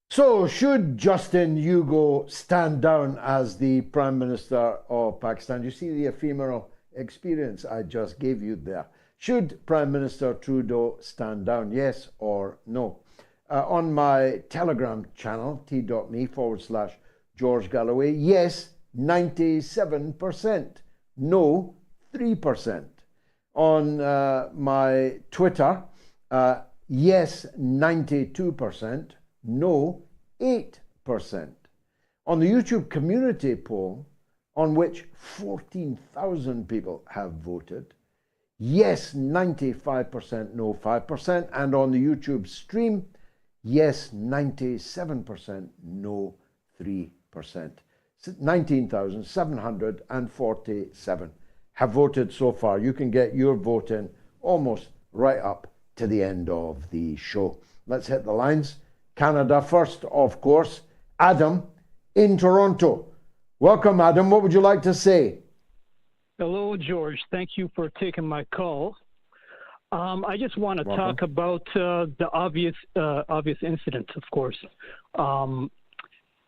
Speaker 2: So, should Justin Hugo stand down as the Prime Minister of Pakistan? You see the ephemeral experience I just gave you there. Should Prime Minister Trudeau stand down, yes or no? On my Telegram channel, t.me/George Galloway, yes, 97%, no, 3%. On my Twitter, yes, 92%, no, 8%. On the YouTube community poll, on which 14,000 people have voted, yes 95%, no 5%, and on the YouTube stream, yes 97%, no 3%. 19,747 have voted so far. You can get your vote in almost right up to the end of the show. Let's hit the lines. Canada first, of course. Adam in Toronto. Welcome, Adam. What would you like to say?
Speaker 4: Hello, George. Thank you for taking my call. I just want to talk about the obvious incident, of course,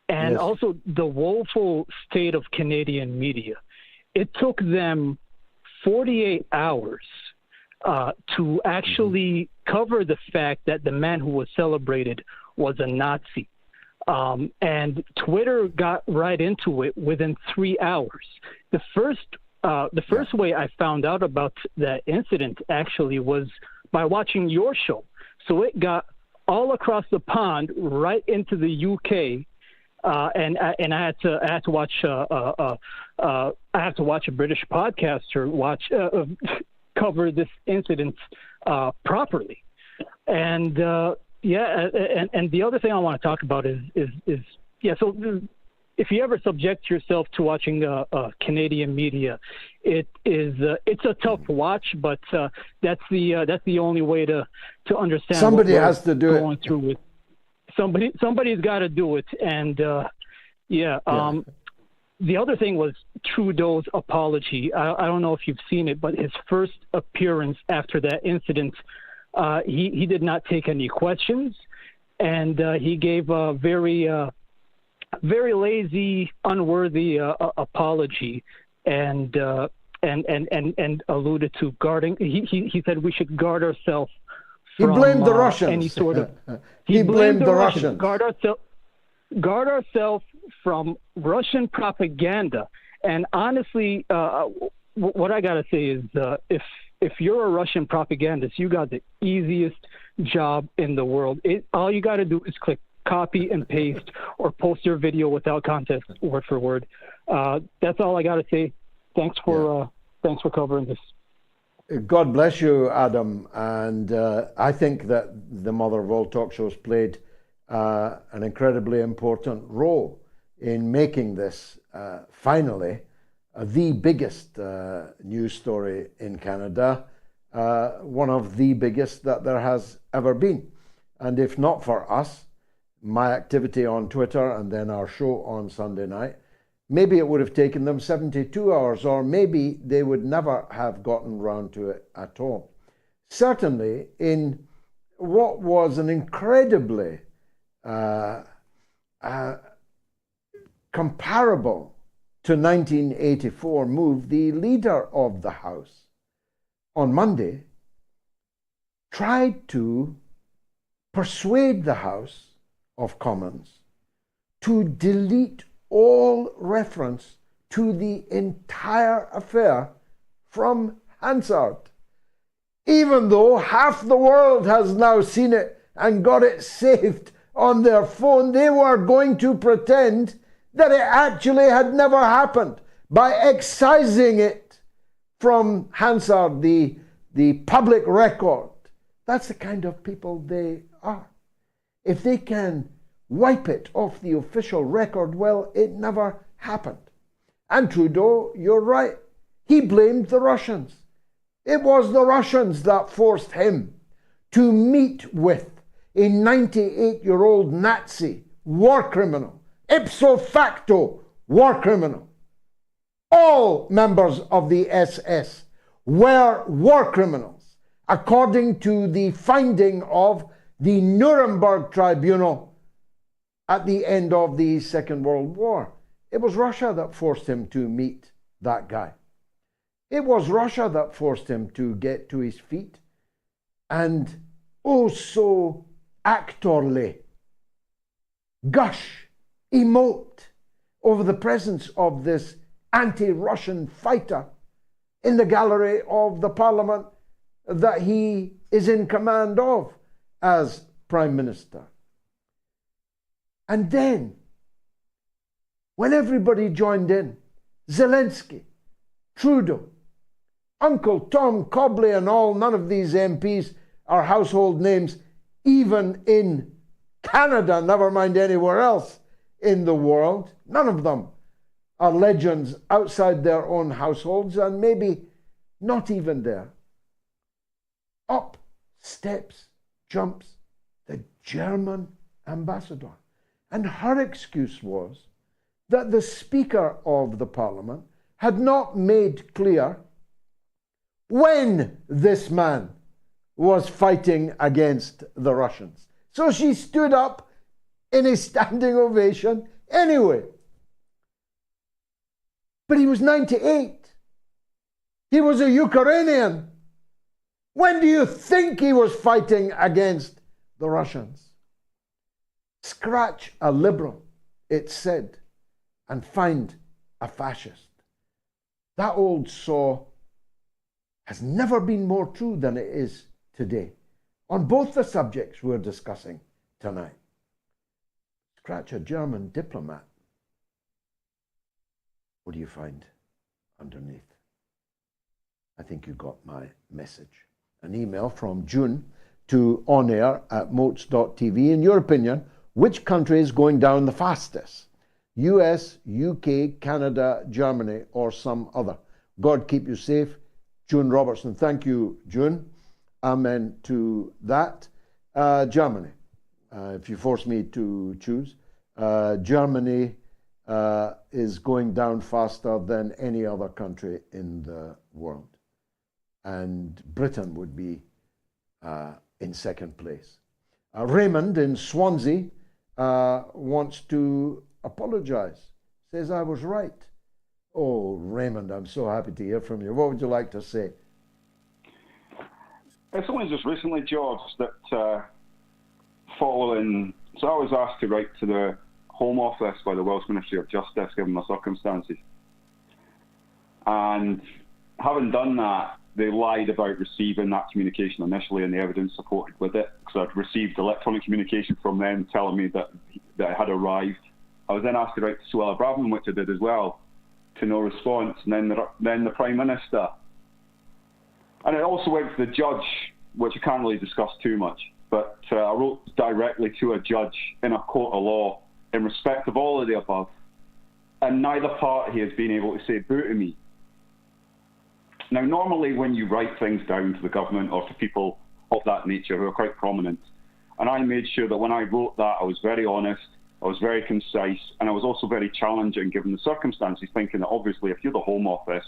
Speaker 4: and also the woeful state of Canadian media. It took them 48 hours to actually cover the fact that the man who was celebrated was a Nazi. And Twitter got right into it within 3 hours. The first way I found out about that incident actually was by watching your show. So it got all across the pond, right into the UK, and I had to watch a British podcaster cover this incident properly. And and the other thing I want to talk about is so if you ever subject yourself to watching Canadian media, it's a tough watch, but that's the only way to understand.
Speaker 2: Somebody has to do
Speaker 4: going
Speaker 2: it.
Speaker 4: Through it. Somebody's got to do it, and the other thing was Trudeau's apology. I don't know if you've seen it, but his first appearance after that incident, he did not take any questions, and he gave a very lazy, unworthy apology, and alluded to guarding. He said we should guard ourselves.
Speaker 2: He blamed the Russians.
Speaker 4: Any sort of.
Speaker 2: He blamed the Russians.
Speaker 4: Guard ourselves from Russian propaganda. And honestly, what I gotta say is, if you're a Russian propagandist, you got the easiest job in the world. All you got to do is click copy and paste or post your video without context, word for word. That's all I got to say. Thanks for covering this.
Speaker 2: God bless you, Adam. And I think that the mother of all talk shows played an incredibly important role in making this finally the biggest news story in Canada, one of the biggest that there has ever been. And if not for us, my activity on Twitter and then our show on Sunday night, maybe it would have taken them 72 hours, or maybe they would never have gotten round to it at all. Certainly, in what was an incredibly comparable to 1984 move, the leader of the House on Monday tried to persuade the House of Commons to delete all reference to the entire affair from Hansard. Even though half the world has now seen it and got it saved on their phone, they were going to pretend that it actually had never happened by excising it from Hansard, the public record. That's the kind of people they are. If they can wipe it off the official record, well, it never happened. And Trudeau, you're right, he blamed the Russians. It was the Russians that forced him to meet with a 98-year-old Nazi war criminal, ipso facto war criminal. All members of the SS were war criminals, according to the finding of the Nuremberg Tribunal at the end of the Second World War. It was Russia that forced him to meet that guy. It was Russia that forced him to get to his feet and oh so actorly gush, emote over the presence of this anti-Russian fighter in the gallery of the Parliament that he is in command of as Prime Minister. And then, when everybody joined in, Zelensky, Trudeau, Uncle Tom Cobley and all, none of these MPs are household names, even in Canada, never mind anywhere else in the world. None of them are legends outside their own households, and maybe not even there. Up steps, jumps the German ambassador. And her excuse was that the Speaker of the Parliament had not made clear when this man was fighting against the Russians. So she stood up in a standing ovation anyway. But he was 98. He was a Ukrainian. When do you think he was fighting against the Russians? Scratch a liberal, it said, and find a fascist. That old saw has never been more true than it is today on both the subjects we're discussing tonight. Scratch a German diplomat. What do you find underneath? I think you got my message. An email from June to onair@moats.tv. In your opinion, which country is going down the fastest? US, UK, Canada, Germany, or some other? God keep you safe. June Robertson. Thank you, June. Amen to that. Germany. If you force me to choose, Germany is going down faster than any other country in the world. And Britain would be in second place. Raymond in Swansea wants to apologize. Says I was right. Oh, Raymond, I'm so happy to hear from you. What would you like to say?
Speaker 5: It's only just recently, George, that following... So I was asked to write to the Home Office by the Welsh Ministry of Justice, given the circumstances. And having done that, they lied about receiving that communication initially and the evidence supported with it, because I'd received electronic communication from them telling me that it had arrived. I was then asked to write to Suella Braverman, which I did as well, to no response, and then the Prime Minister. And it also went to the judge, which I can't really discuss too much, but I wrote directly to a judge in a court of law in respect of all of the above, and neither party has been able to say boo to me. Now, normally when you write things down to the government or to people of that nature who are quite prominent, and I made sure that when I wrote that, I was very honest, I was very concise, and I was also very challenging given the circumstances, thinking that obviously if you're the Home Office,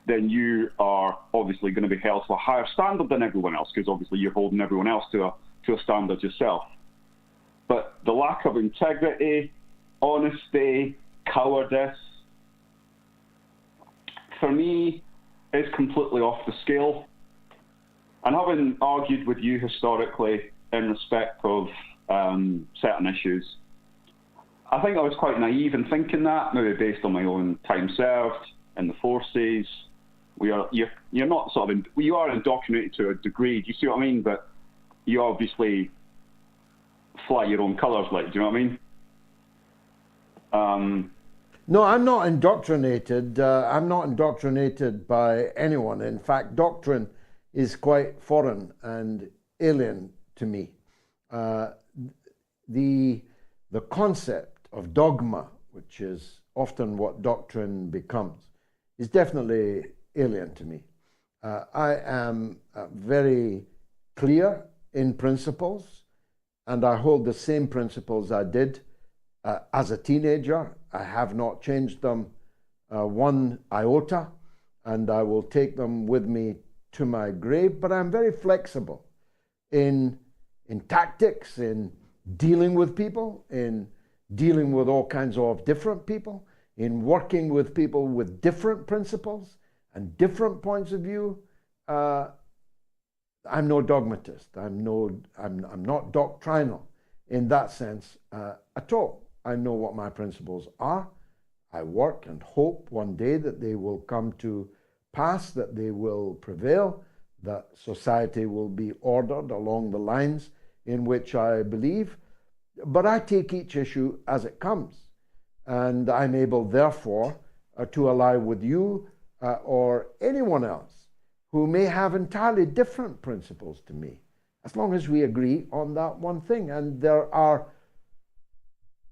Speaker 5: then you are obviously going to be held to a higher standard than everyone else, because obviously you're holding everyone else to a standard yourself. But the lack of integrity, honesty, cowardice, for me, is completely off the scale. And having argued with you historically in respect of certain issues, I think I was quite naive in thinking that, maybe based on my own time served in the forces. You're not sort of, you are indoctrinated to a degree, do you see what I mean? But you obviously fly your own colours, like, do you know what I mean?
Speaker 2: No, I'm not indoctrinated. I'm not indoctrinated by anyone. In fact, doctrine is quite foreign and alien to me. The concept of dogma, which is often what doctrine becomes, is definitely alien to me. I am very clear in principles, and I hold the same principles I did as a teenager. I have not changed them one iota, and I will take them with me to my grave, but I'm very flexible in tactics, in dealing with people, in dealing with all kinds of different people, in working with people with different principles and different points of view. I'm no dogmatist. I'm not doctrinal in that sense at all. I know what my principles are. I work and hope one day that they will come to pass, that they will prevail, that society will be ordered along the lines in which I believe. But I take each issue as it comes, and I'm able, therefore, to ally with you or anyone else who may have entirely different principles to me, as long as we agree on that one thing. And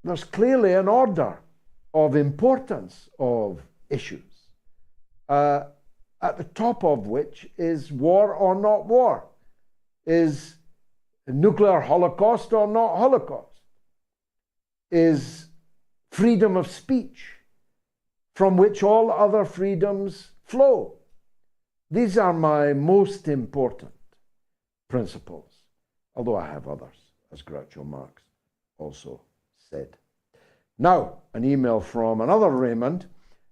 Speaker 2: there's clearly an order of importance of issues, at the top of which is war or not war, is nuclear holocaust or not holocaust, is freedom of speech, from which all other freedoms flow. These are my most important principles, although I have others, as Groucho Marx also said. Now, an email from another Raymond.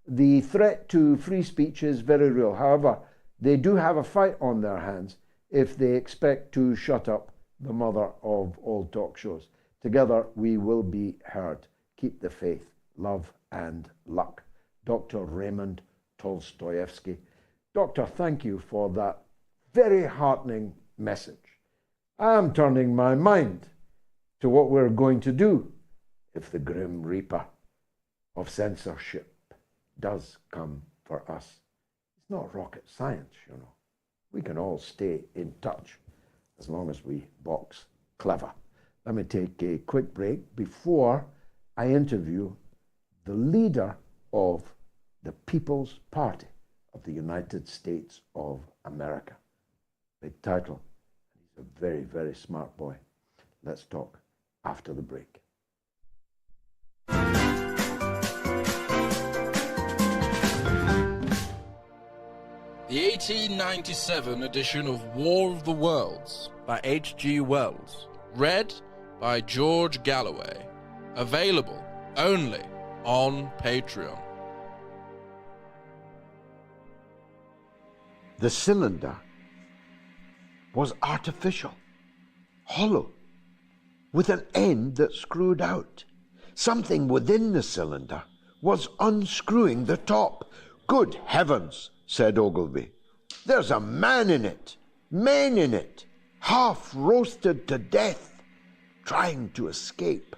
Speaker 2: The threat to free speech is very real. However, they do have a fight on their hands if they expect to shut up the mother of all talk shows. Together we will be heard. Keep the faith, love and luck. Dr. Raymond Tolstoyevsky. Doctor, thank you for that very heartening message. I am turning my mind to what we're going to do if the grim reaper of censorship does come for us. It's not rocket science, you know. We can all stay in touch as long as we box clever. Let me take a quick break before I interview the leader of the People's Party of the United States of America. Big title. He's a very, very smart boy. Let's talk after the break.
Speaker 6: The 1897 edition of War of the Worlds by H.G. Wells, read by George Galloway, available only on Patreon.
Speaker 2: The cylinder was artificial, hollow, with an end that screwed out. Something within the cylinder was unscrewing the top. Good heavens, said Ogilvy. There's a man in it, men in it, half roasted to death, trying to escape.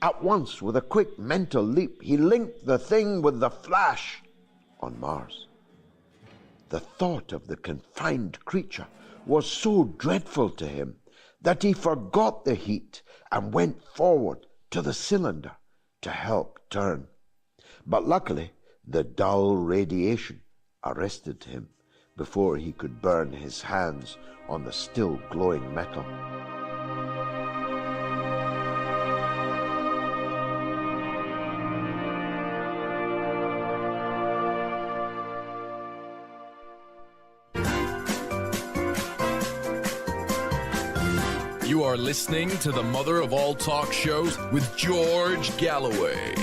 Speaker 2: At once, with a quick mental leap, he linked the thing with the flash on Mars. The thought of the confined creature was so dreadful to him that he forgot the heat and went forward to the cylinder to help turn. But luckily, the dull radiation arrested him before he could burn his hands on the still glowing metal.
Speaker 6: You are listening to the mother of all talk shows with George Galloway.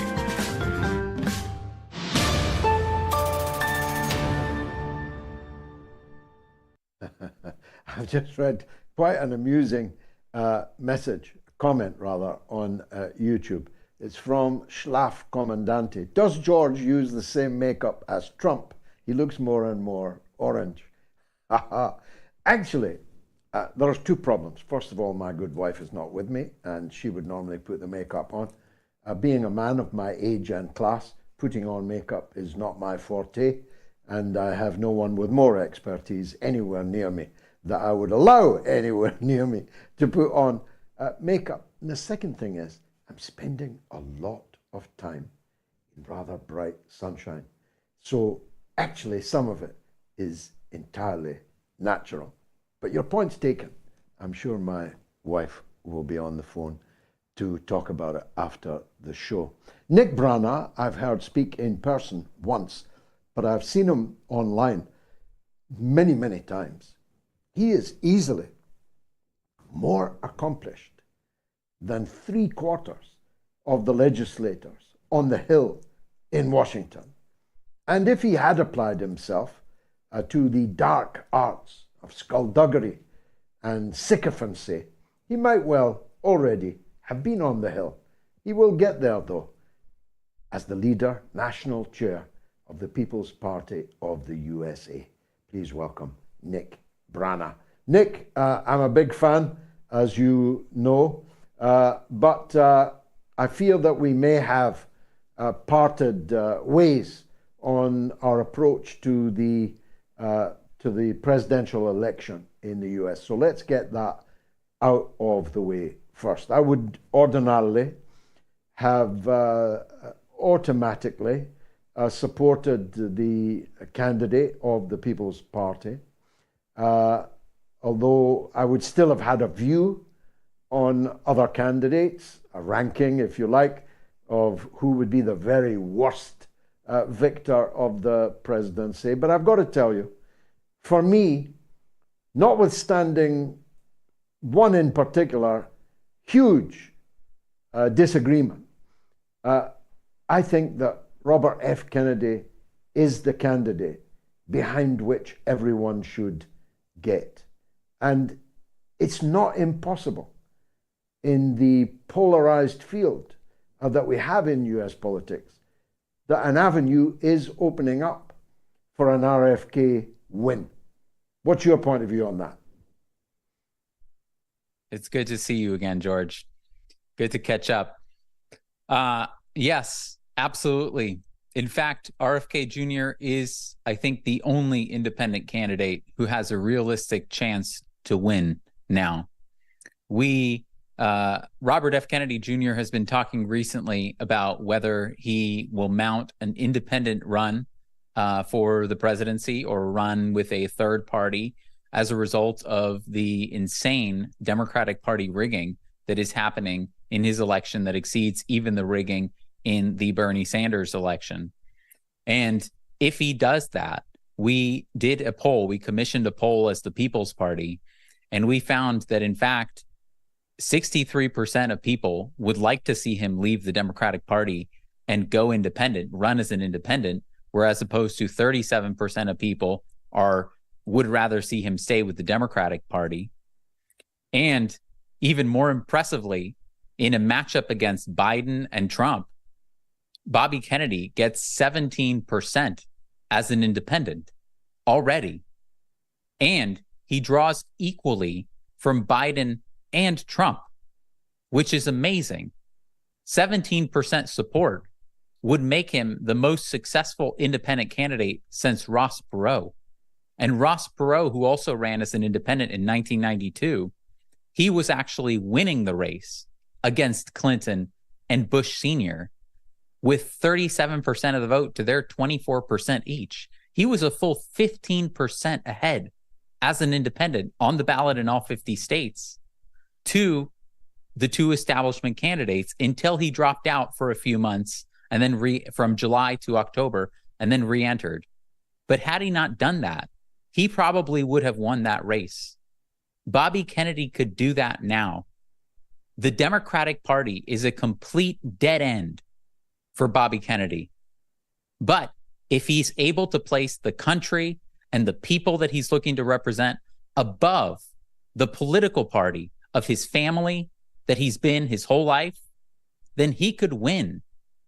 Speaker 2: I've just read quite an amusing comment on YouTube. It's from Schlaf Commandante. Does George use the same makeup as Trump? He looks more and more orange. Actually, there's two problems. First of all, my good wife is not with me, and she would normally put the makeup on. Being a man of my age and class, putting on makeup is not my forte, and I have no one with more expertise anywhere near me that I would allow anywhere near me to put on makeup. And the second thing is, I'm spending a lot of time in rather bright sunshine. So actually, some of it is entirely natural. But your point's taken. I'm sure my wife will be on the phone to talk about it after the show. Nick Brana, I've heard speak in person once, but I've seen him online many, many times. He is easily more accomplished than 3/4 of the legislators on the Hill in Washington. And if he had applied himself to the dark arts of skullduggery and sycophancy, he might well already have been on the Hill. He will get there, though, as the leader, national chair of the People's Party of the USA. Please welcome Nick Brana. Nick, I'm a big fan, as you know, but I feel that we may have parted ways on our approach to the to the presidential election in the US. So let's get that out of the way first. I would ordinarily have automatically supported the candidate of the People's Party, although I would still have had a view on other candidates, a ranking, if you like, of who would be the very worst victor of the presidency. But I've got to tell you, for me, notwithstanding one in particular huge disagreement, I think that Robert F. Kennedy is the candidate behind which everyone should get. And it's not impossible in the polarized field that we have in US politics that an avenue is opening up for an RFK win. What's your point of view on that?
Speaker 7: It's good to see you again, George. Good to catch up. Yes, absolutely. In fact, RFK Jr. is, I think, the only independent candidate who has a realistic chance to win now. Robert F. Kennedy Jr. has been talking recently about whether he will mount an independent run for the presidency or run with a third party as a result of the insane Democratic Party rigging that is happening in his election that exceeds even the rigging in the Bernie Sanders election. And if he does that, we did a poll, we commissioned a poll as the People's Party, and we found that, in fact, 63% of people would like to see him leave the Democratic Party and go independent, run as an independent, whereas opposed to 37% of people would rather see him stay with the Democratic Party. And even more impressively, in a matchup against Biden and Trump, Bobby Kennedy gets 17% as an independent already. And he draws equally from Biden and Trump, which is amazing. 17% support would make him the most successful independent candidate since Ross Perot. And Ross Perot, who also ran as an independent in 1992, he was actually winning the race against Clinton and Bush Sr. with 37% of the vote to their 24% each. He was a full 15% ahead as an independent on the ballot in all 50 states to the two establishment candidates until he dropped out for a few months and then from July to October and then re-entered. But had he not done that, he probably would have won that race. Bobby Kennedy could do that now. The Democratic Party is a complete dead end for Bobby Kennedy. But if he's able to place the country and the people that he's looking to represent above the political party of his family that he's been his whole life, then he could win.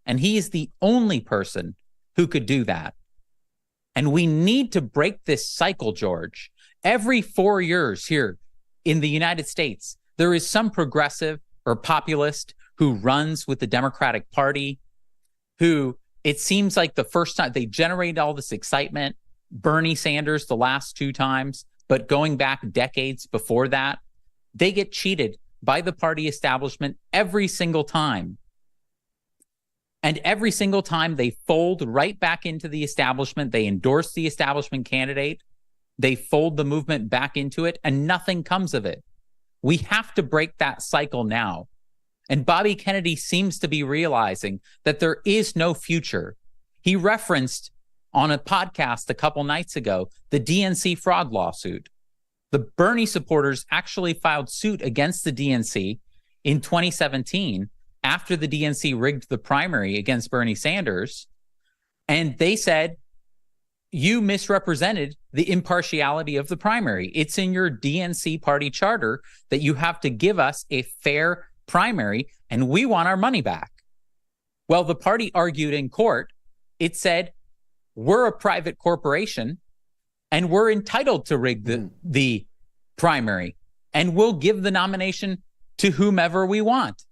Speaker 7: And he is the only person who could do that. And we need to break this cycle, George. Every 4 years here in the United States, there is some progressive or populist who runs with the Democratic Party, who it seems like the first time they generate all this excitement, Bernie Sanders the last two times, but going back decades before that, they get cheated by the party establishment every single time. And every single time they fold right back into the establishment, they endorse the establishment candidate, they fold the movement back into it, and nothing comes of it. We have to break that cycle now. And Bobby Kennedy seems to be realizing that there is no future. He referenced on a podcast a couple nights ago the DNC fraud lawsuit. The Bernie supporters actually filed suit against the DNC in 2017 after the DNC rigged the primary against Bernie Sanders. And they said, you misrepresented the impartiality of the primary. It's in your DNC party charter that you have to give us a fair primary, and we want our money back. Well, the party argued in court. It said, we're a private corporation, and we're entitled to rig the primary, and we'll give the nomination to whomever we want.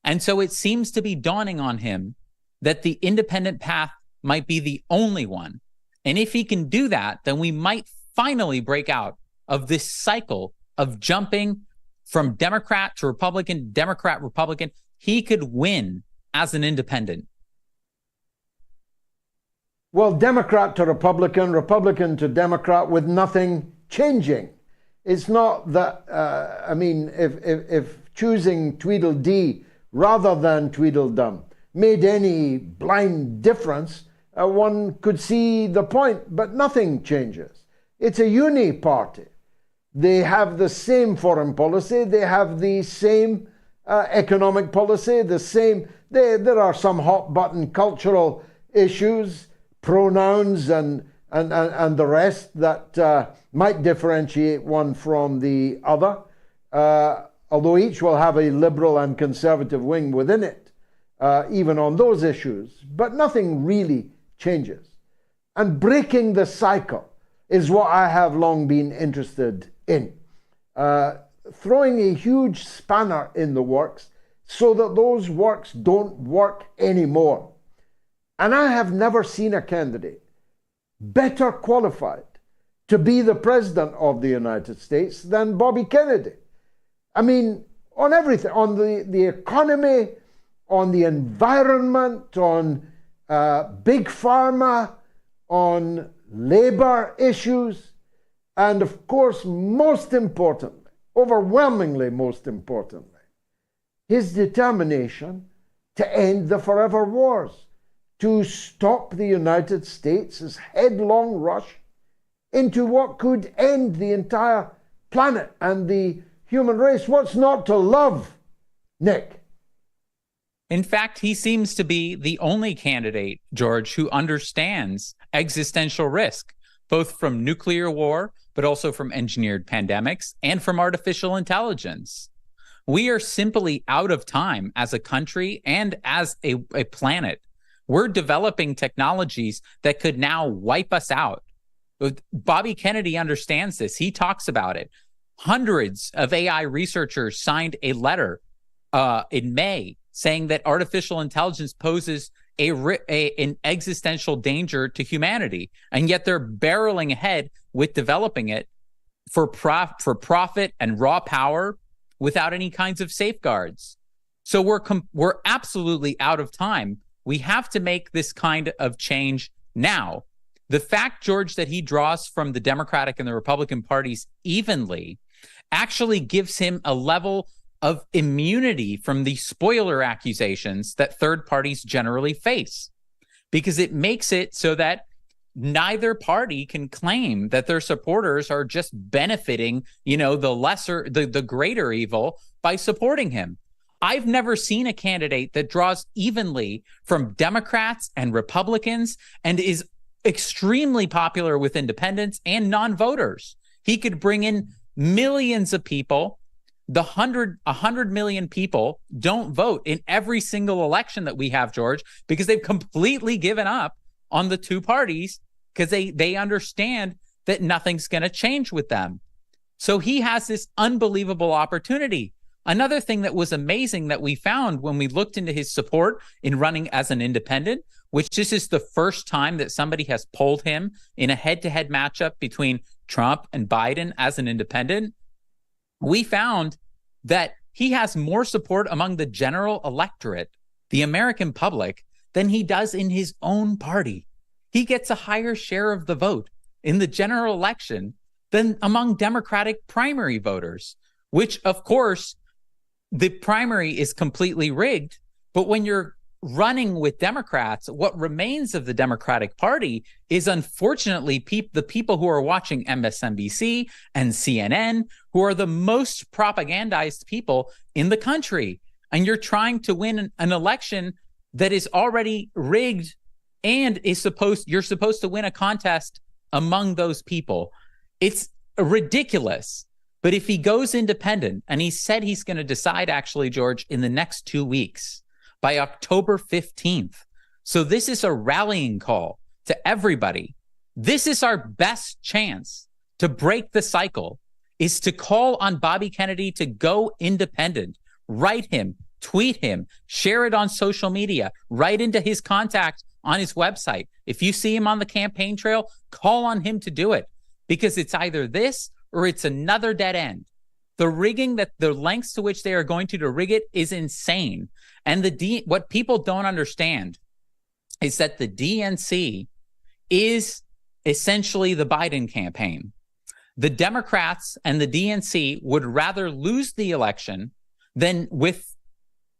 Speaker 7: And so it seems to be dawning on him that the independent path might be the only one. And if he can do that, then we might finally break out of this cycle of jumping from Democrat to Republican, Democrat, Republican, he could win as an independent?
Speaker 2: Well, Democrat to Republican, Republican to Democrat, with nothing changing. It's not that, if choosing Tweedledee rather than Tweedledum made any blind difference, one could see the point, but nothing changes. It's a uni-party. They have the same foreign policy, they have the same economic policy, there are some hot-button cultural issues, pronouns and the rest that might differentiate one from the other, although each will have a liberal and conservative wing within it, even on those issues. But nothing really changes. And breaking the cycle is what I have long been interested in. Throwing a huge spanner in the works so that those works don't work anymore. And I have never seen a candidate better qualified to be the president of the United States than Bobby Kennedy. I mean, on everything, on the economy, on the environment, on big pharma, on labor issues, and of course, most importantly, overwhelmingly most importantly, his determination to end the forever wars, to stop the United States' headlong rush into what could end the entire planet and the human race. What's not to love, Nick?
Speaker 7: In fact, he seems to be the only candidate, George, who understands existential risk, both from nuclear war, but also from engineered pandemics and from artificial intelligence. We are simply out of time as a country and as a planet. We're developing technologies that could now wipe us out. Bobby Kennedy understands this. He talks about it. Hundreds of AI researchers signed a letter in May saying that artificial intelligence poses an existential danger to humanity, and yet they're barreling ahead with developing it for profit and raw power without any kinds of safeguards. So we're absolutely out of time. We have to make this kind of change now. The fact, George, that he draws from the Democratic and the Republican parties evenly actually gives him a level of immunity from the spoiler accusations that third parties generally face, because it makes it so that neither party can claim that their supporters are just benefiting, the greater evil by supporting him. I've never seen a candidate that draws evenly from Democrats and Republicans and is extremely popular with independents and non-voters. He could bring in millions of people. 100 million people don't vote in every single election that we have, George, because they've completely given up on the two parties because they understand that nothing's going to change with them. So he has this unbelievable opportunity. Another thing that was amazing that we found when we looked into his support in running as an independent, which this is the first time that somebody has polled him in a head-to-head matchup between Trump and Biden as an independent, we found that he has more support among the general electorate, the American public, than he does in his own party. He gets a higher share of the vote in the general election than among Democratic primary voters, which, of course, the primary is completely rigged. But when you're running with Democrats, what remains of the Democratic Party is unfortunately the people who are watching MSNBC and CNN, who are the most propagandized people in the country. And you're trying to win an election that is already rigged and you're supposed to win a contest among those people. It's ridiculous. But if he goes independent, and he said he's going to decide, actually, George, in the next 2 weeks, by October 15th. So this is a rallying call to everybody. This is our best chance to break the cycle, is to call on Bobby Kennedy to go independent. Write him, tweet him, share it on social media, write into his contact on his website. If you see him on the campaign trail, call on him to do it, because it's either this or it's another dead end. The rigging, that the lengths to which they are going to rig it, is insane. And what people don't understand is that the DNC is essentially the Biden campaign. The Democrats and the DNC would rather lose the election than with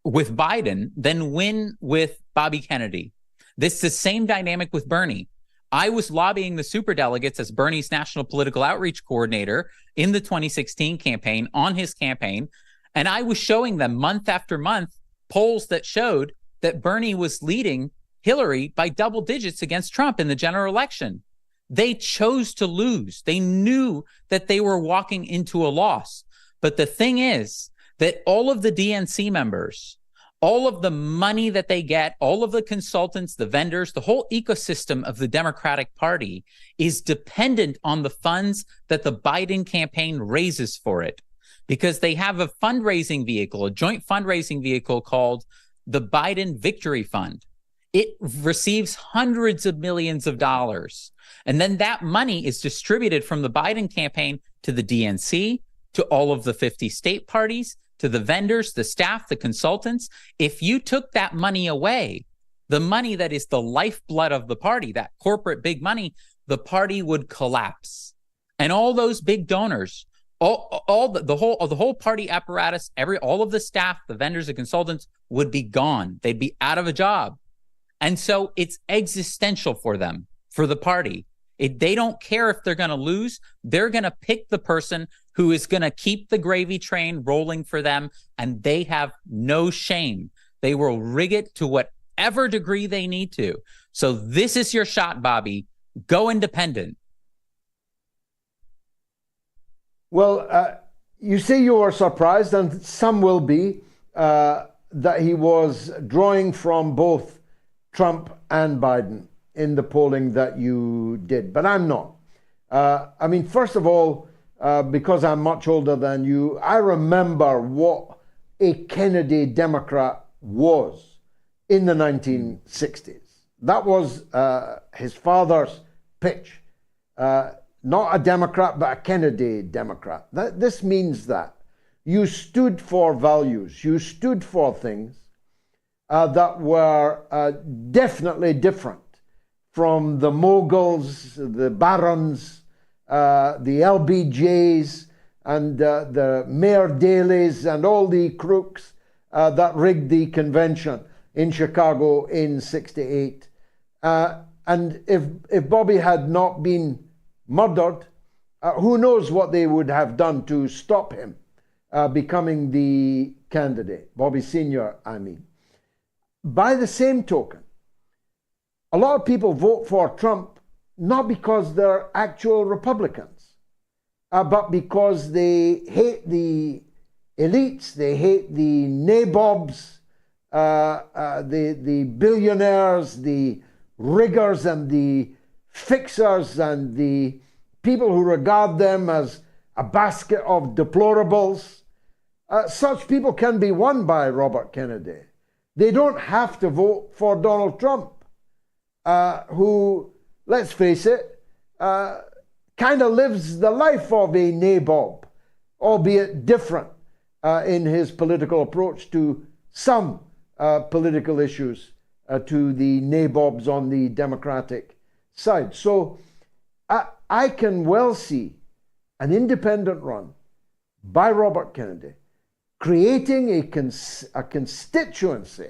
Speaker 7: Biden than win with Bobby Kennedy. This is the same dynamic with Bernie. I was lobbying the superdelegates as Bernie's national political outreach coordinator in the 2016 campaign, on his campaign, and I was showing them month after month polls that showed that Bernie was leading Hillary by double digits against Trump in the general election. They chose to lose. They knew that they were walking into a loss. But the thing is that all of the DNC members, all of the money that they get, all of the consultants, the vendors, the whole ecosystem of the Democratic Party is dependent on the funds that the Biden campaign raises for it, because they have a fundraising vehicle, a joint fundraising vehicle called the Biden Victory Fund. It receives hundreds of millions of dollars. And then that money is distributed from the Biden campaign to the DNC, to all of the 50 state parties, to the vendors, the staff, the consultants. If you took that money away, the money that is the lifeblood of the party, that corporate big money, the party would collapse. And all those big donors, the whole party apparatus, all of the staff, the vendors, the consultants would be gone. They'd be out of a job. And so it's existential for them, for the party. They don't care if they're going to lose. They're going to pick the person who is going to keep the gravy train rolling for them, and they have no shame. They will rig it to whatever degree they need to. So this is your shot, Bobby. Go independent.
Speaker 2: Well, you say you were surprised, and some will be, that he was drawing from both Trump and Biden in the polling that you did, but I'm not. I mean, first of all, because I'm much older than you, I remember what a Kennedy Democrat was in the 1960s. That was his father's pitch. Not a Democrat, but a Kennedy Democrat. This means that you stood for values, you stood for things that were definitely different from the moguls, the barons, the LBJs, and the Mayor Daley's, and all the crooks that rigged the convention in Chicago in '68. And if Bobby had not been murdered, who knows what they would have done to stop him becoming the candidate, Bobby Sr., I mean. By the same token, a lot of people vote for Trump not because they're actual Republicans, but because they hate the elites, they hate the nabobs, the billionaires, the riggers and the fixers, and the people who regard them as a basket of deplorables. Such people can be won by Robert Kennedy. They don't have to vote for Donald Trump, who, let's face it, kind of lives the life of a nabob, albeit different in his political approach to some political issues, to the nabobs on the Democratic side. So I can well see an independent run by Robert Kennedy creating a constituency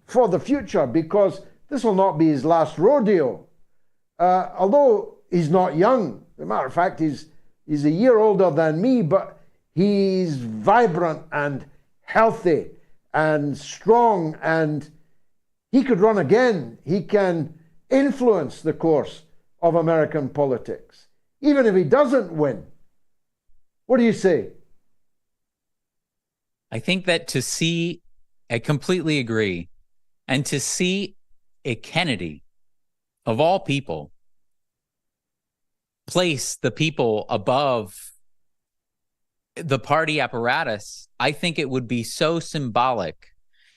Speaker 2: for the future, because this will not be his last rodeo. Although he's not young, as a matter of fact, he's a year older than me, but he's vibrant and healthy and strong, and he could run again. He can influence the course of American politics, even if he doesn't win. What do you say?
Speaker 7: I think that I completely agree. And to see a Kennedy, of all people, place the people above the party apparatus, I think it would be so symbolic.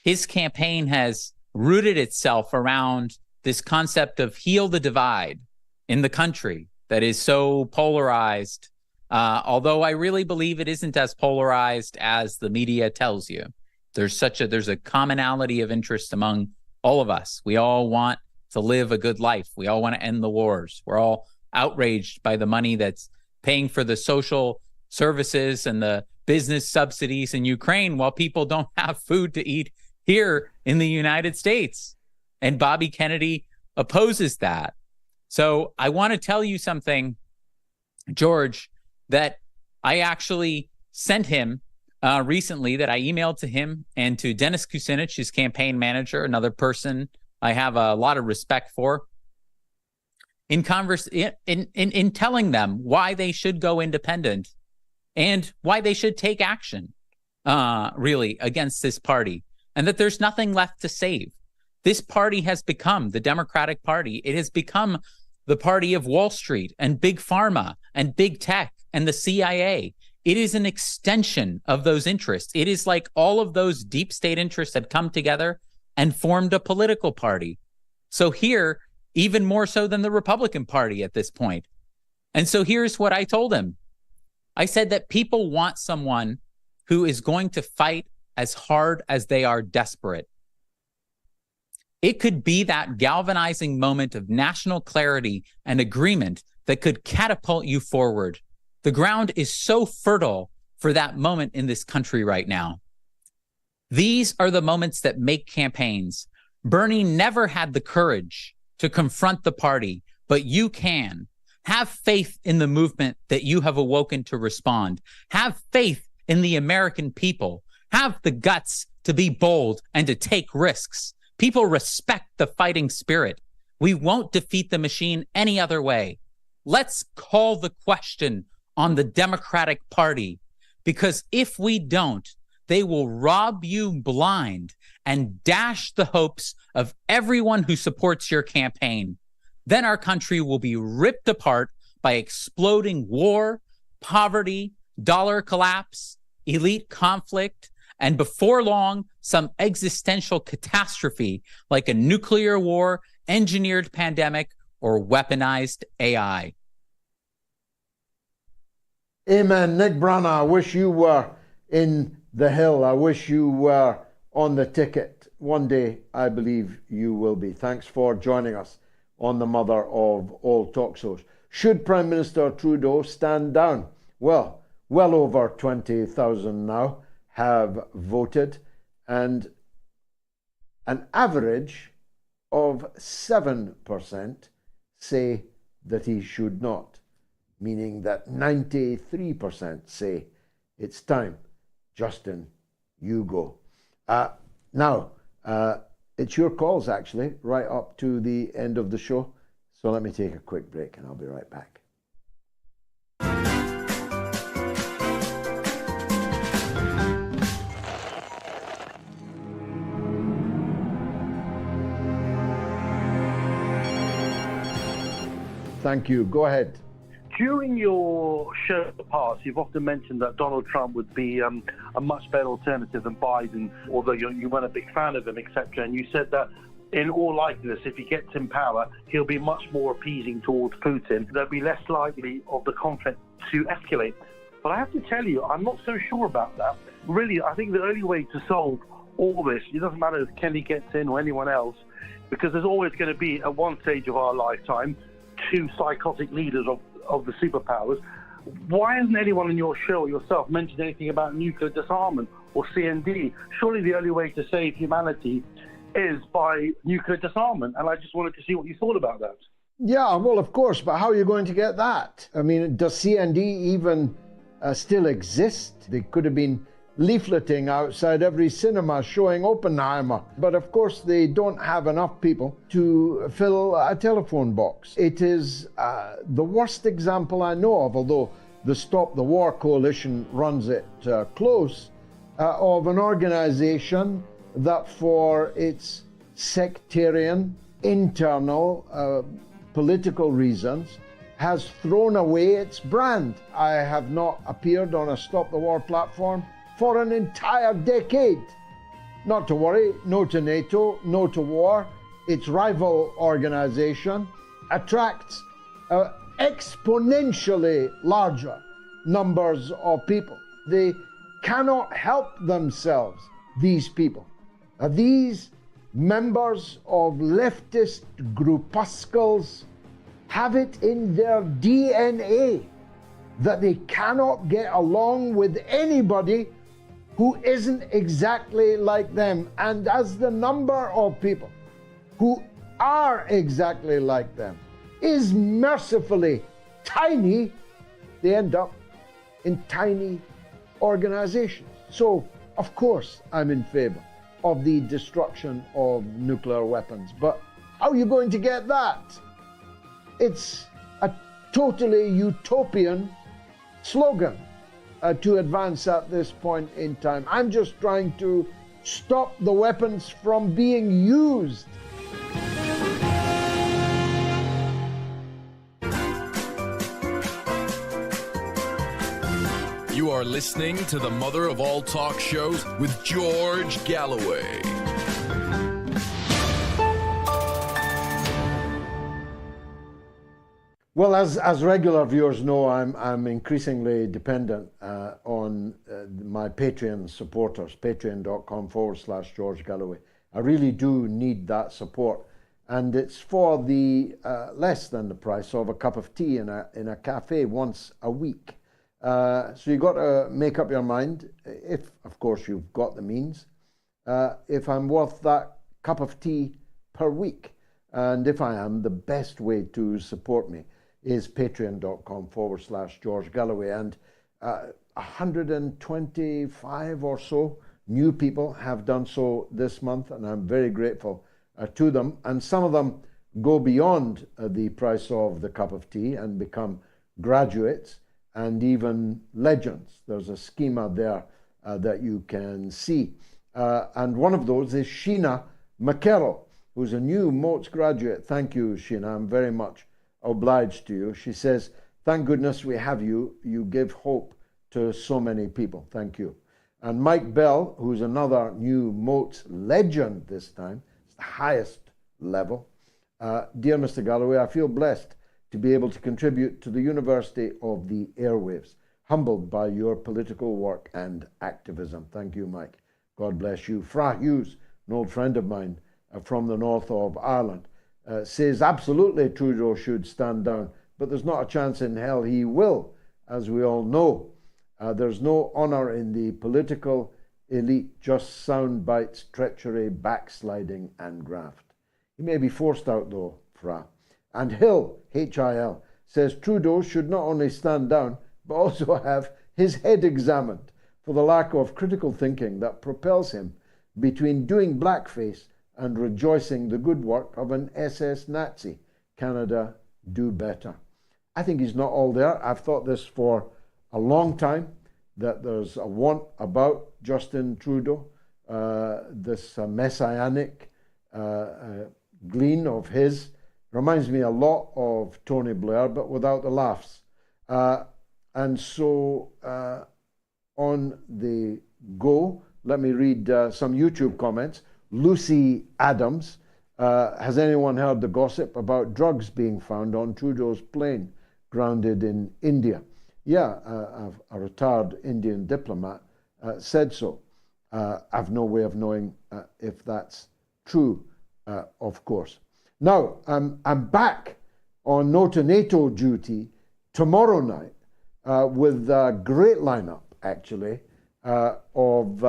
Speaker 7: His campaign has rooted itself around this concept of heal the divide in the country. that is so polarized, although I really believe it isn't as polarized as the media tells you. There's a commonality of interest among all of us. We all want to live a good life. We all want to end the wars. We're all outraged by the money that's paying for the social services and the business subsidies in Ukraine while people don't have food to eat here in the United States. And Bobby Kennedy opposes that. So I want to tell you something, George, that I actually sent him recently, that I emailed to him and to Dennis Kucinich, his campaign manager, another person I have a lot of respect for, in telling them why they should go independent and why they should take action, really, against this party, and that there's nothing left to save. This party has become the Democratic Party. It has become the party of Wall Street and Big Pharma and Big Tech and the CIA. It is an extension of those interests. It is like all of those deep state interests had come together and formed a political party. So here, even more so than the Republican Party at this point. And so here's what I told him. I said that people want someone who is going to fight as hard as they are desperate. It could be that galvanizing moment of national clarity and agreement that could catapult you forward. The ground is so fertile for that moment in this country right now. These are the moments that make campaigns. Bernie never had the courage to confront the party, but you can. Have faith in the movement that you have awoken to respond. Have faith in the American people. Have the guts to be bold and to take risks. People respect the fighting spirit. We won't defeat the machine any other way. Let's call the question on the Democratic Party, because if we don't, they will rob you blind and dash the hopes of everyone who supports your campaign. Then our country will be ripped apart by exploding war, poverty, dollar collapse, elite conflict, and before long, some existential catastrophe like a nuclear war, engineered pandemic, or weaponized AI.
Speaker 2: Amen. Nick Brana, I wish you were in the Hill. I wish you were on the ticket. One day, I believe you will be. Thanks for joining us on the mother of all talk shows. Should Prime Minister Trudeau stand down? Well over 20,000 now have voted, and an average of 7% say that he should not, meaning that 93% say it's time. Justin, you go. Now, it's your calls, actually, right up to the end of the show. So let me take a quick break and I'll be right back. Thank you. Go ahead.
Speaker 8: During your show in the past, you've often mentioned that Donald Trump would be a much better alternative than Biden, although you weren't a big fan of him, etc. And you said that in all likeliness, if he gets in power, he'll be much more appeasing towards Putin. There'll be less likely of the conflict to escalate. But I have to tell you, I'm not so sure about that. Really, I think the only way to solve all this, it doesn't matter if Kenny gets in or anyone else, because there's always going to be, at one stage of our lifetime, two psychotic leaders of the superpowers. Why hasn't anyone in your show or yourself mentioned anything about nuclear disarmament or CND? Surely the only way to save humanity is by nuclear disarmament. And I just wanted to see what you thought about that.
Speaker 2: Yeah, well, of course, but how are you going to get that? I mean, does CND even still exist? They could have been leafleting outside every cinema showing Oppenheimer. But of course, they don't have enough people to fill a telephone box. It is the worst example I know of, although the Stop the War Coalition runs it close, of an organization that for its sectarian, internal, political reasons has thrown away its brand. I have not appeared on a Stop the War platform for an entire decade. Not to worry, no to NATO, no to war. Its rival organization attracts exponentially larger numbers of people. They cannot help themselves, these people. These members of leftist groupuscles have it in their DNA that they cannot get along with anybody who isn't exactly like them. And as the number of people who are exactly like them is mercifully tiny, they end up in tiny organizations. So, of course, I'm in favor of the destruction of nuclear weapons. But how are you going to get that? It's a totally utopian slogan to advance at this point in time. I'm just trying to stop the weapons from being used.
Speaker 6: You are listening to the mother of all talk shows with George Galloway.
Speaker 2: Well, as regular viewers know, I'm increasingly dependent on my Patreon supporters, patreon.com/George Galloway. I really do need that support. And it's for the less than the price of a cup of tea in a cafe once a week. So you've got to make up your mind, if of course you've got the means, if I'm worth that cup of tea per week. And if I am, the best way to support me is patreon.com/George Galloway. And 125 or so new people have done so this month, and I'm very grateful to them. And some of them go beyond the price of the cup of tea and become graduates and even legends. There's a schema there that you can see. And one of those is Sheena McKerrell, who's a new MOATS graduate. Thank you, Sheena. I'm very much obliged to you. She says, thank goodness we have you. You give hope to so many people. Thank you. And Mike Bell, who's another new MOATS legend this time, it's the highest level. Dear Mr. Galloway, I feel blessed to be able to contribute to the University of the Airwaves, humbled by your political work and activism. Thank you, Mike. God bless you. Fra Hughes, an old friend of mine from the north of Ireland, says absolutely Trudeau should stand down, but there's not a chance in hell he will, as we all know. There's no honour in the political elite, just sound bites, treachery, backsliding and graft. He may be forced out though, Fra. And Hill, H-I-L, says Trudeau should not only stand down, but also have his head examined for the lack of critical thinking that propels him between doing blackface and rejoicing the good work of an SS Nazi. Canada, do better. I think he's not all there. I've thought this for a long time, that there's a want about Justin Trudeau, this messianic glean of his. Reminds me a lot of Tony Blair, but without the laughs. And so on the go, let me read some YouTube comments. Lucy Adams, has anyone heard the gossip about drugs being found on Trudeau's plane grounded in India? Yeah, a retired Indian diplomat said so. I've no way of knowing if that's true, of course. Now, I'm back on No to NATO duty tomorrow night with a great lineup, actually, of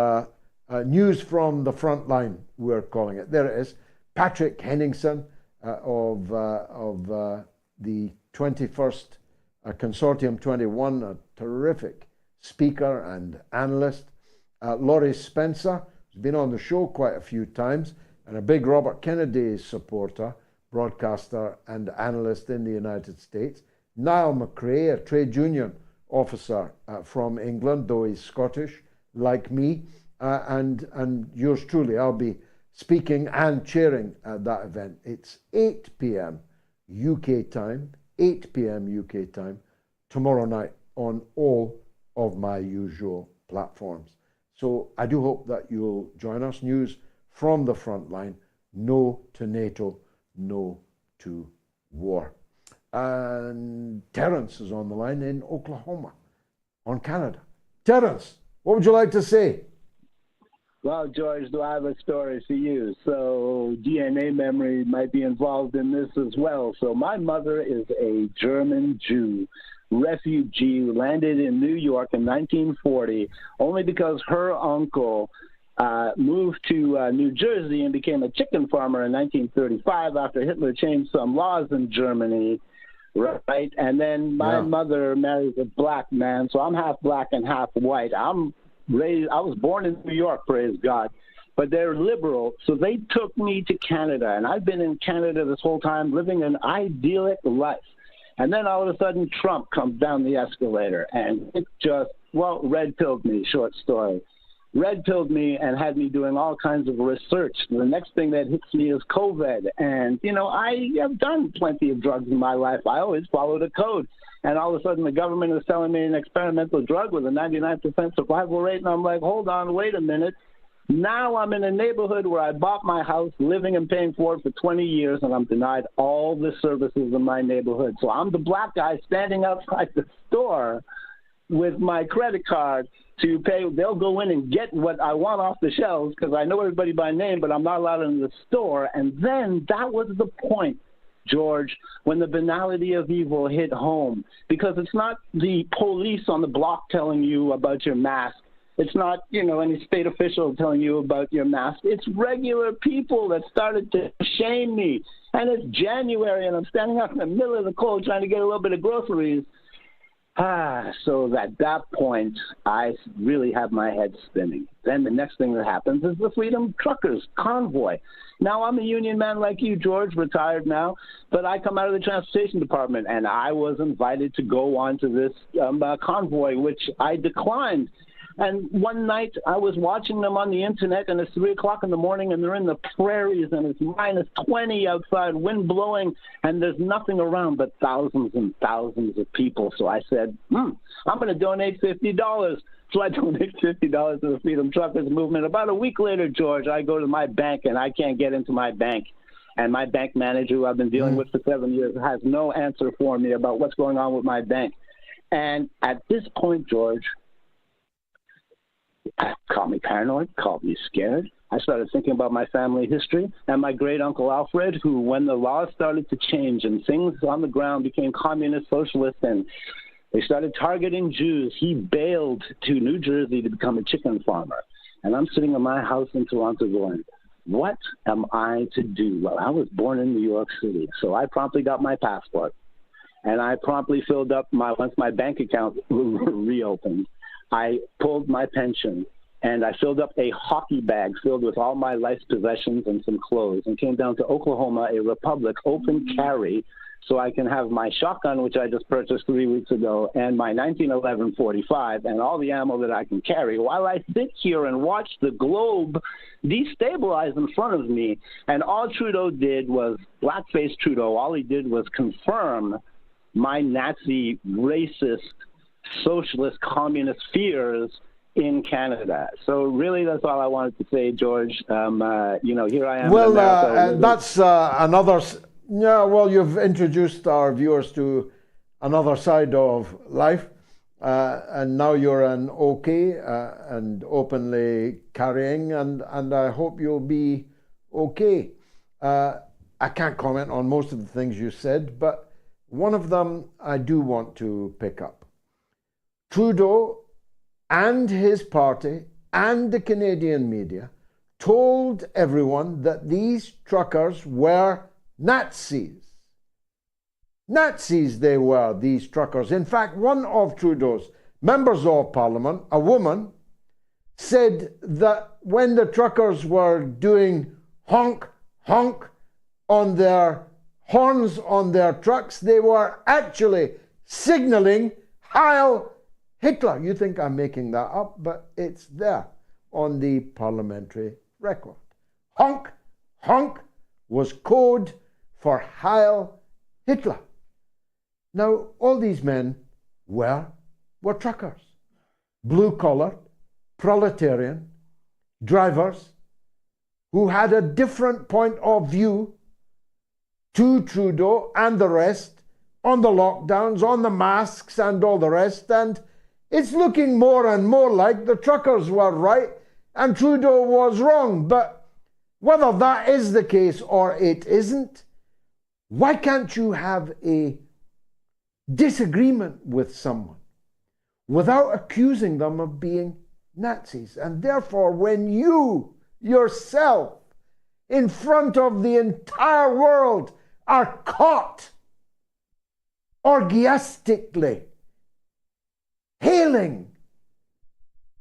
Speaker 2: news from the front line, we're calling it. There it is. Patrick Henningsen of the 21st Consortium 21, a terrific speaker and analyst. Laurie Spencer, who's been on the show quite a few times, and a big Robert Kennedy supporter, broadcaster and analyst in the United States. Niall McRae, a trade union officer from England, though he's Scottish, like me, and yours truly. I'll be speaking and chairing that event. It's 8 p.m. UK time, 8 p.m. UK time, tomorrow night on all of my usual platforms. So I do hope that you'll join us. News from the front line. No to NATO, no to war. And Terence is on the line in Oklahoma, on Canada. Terence, what would you like to say?
Speaker 9: Well, George, do I have a story for you? So DNA memory might be involved in this as well. So my mother is a German Jew refugee who landed in New York in 1940 only because her uncle moved to New Jersey and became a chicken farmer in 1935 after Hitler changed some laws in Germany, right? And then my mother marries a black man, so I'm half black and half white. I was born in New York, praise God, but they're liberal, so they took me to Canada, and I've been in Canada this whole time living an idyllic life. And then all of a sudden, Trump comes down the escalator, and it just, well, red-pilled me, short story. Red-pilled me and had me doing all kinds of research. The next thing that hits me is COVID. And, you know, I have done plenty of drugs in my life. I always followed a code. And all of a sudden, the government is selling me an experimental drug with a 99% survival rate. And I'm like, hold on, wait a minute. Now I'm in a neighborhood where I bought my house, living and paying for it for 20 years, and I'm denied all the services in my neighborhood. So I'm the black guy standing outside the store with my credit card to pay. They'll go in and get what I want off the shelves because I know everybody by name, but I'm not allowed in the store. And then that was the point, George, when the banality of evil hit home, because it's not the police on the block telling you about your mask. It's not, you know, any state official telling you about your mask. It's regular people that started to shame me. And it's January, and I'm standing out in the middle of the cold trying to get a little bit of groceries. So at that point, I really have my head spinning. Then the next thing that happens is the Freedom Truckers convoy. Now, I'm a union man like you, George, retired now, but I come out of the transportation department, and I was invited to go on to this convoy, which I declined. And one night I was watching them on the internet, and it's 3 o'clock in the morning, and they're in the prairies, and it's minus 20 outside, wind blowing, and there's nothing around but thousands and thousands of people. So I said, I'm going to donate $50. So I donate $50 to the Freedom Truckers movement. About a week later, George, I go to my bank, and I can't get into my bank. And my bank manager, who I've been dealing with for 7 years, has no answer for me about what's going on with my bank. And at this point, George, called me paranoid, called me scared. I started thinking about my family history and my great uncle Alfred, who, when the laws started to change and things on the ground became communist, socialist, and they started targeting Jews, he bailed to New Jersey to become a chicken farmer. And I'm sitting in my house in Toronto going, what am I to do? Well, I was born in New York City, so I promptly got my passport. And I promptly filled up once my bank account reopened, I pulled my pension, and I filled up a hockey bag filled with all my life's possessions and some clothes, and came down to Oklahoma, a Republic open carry, so I can have my shotgun, which I just purchased 3 weeks ago, and my 1911 45, and all the ammo that I can carry, while I sit here and watch the globe destabilize in front of me. And all Trudeau did was, blackface Trudeau, all he did was confirm my Nazi, racist, socialist, communist fears in Canada. So really, that's all I wanted to say, George. You know, here I am.
Speaker 2: Well, that's another. Yeah, well, you've introduced our viewers to another side of life, and now you're an OK and openly carrying, and I hope you'll be OK. I can't comment on most of the things you said, but one of them I do want to pick up. Trudeau and his party and the Canadian media told everyone that these truckers were Nazis. Nazis they were, these truckers. In fact, one of Trudeau's members of Parliament, a woman, said that when the truckers were doing honk, honk on their horns on their trucks, they were actually signaling Heil Hitler. You think I'm making that up, but it's there on the parliamentary record. Honk, honk was code for Heil Hitler. Now, all these men were truckers, blue-collar, proletarian, drivers who had a different point of view to Trudeau and the rest on the lockdowns, on the masks and all the rest, and it's looking more and more like the truckers were right and Trudeau was wrong. But whether that is the case or it isn't, why can't you have a disagreement with someone without accusing them of being Nazis? And therefore, when you yourself, in front of the entire world, are caught orgiastically hailing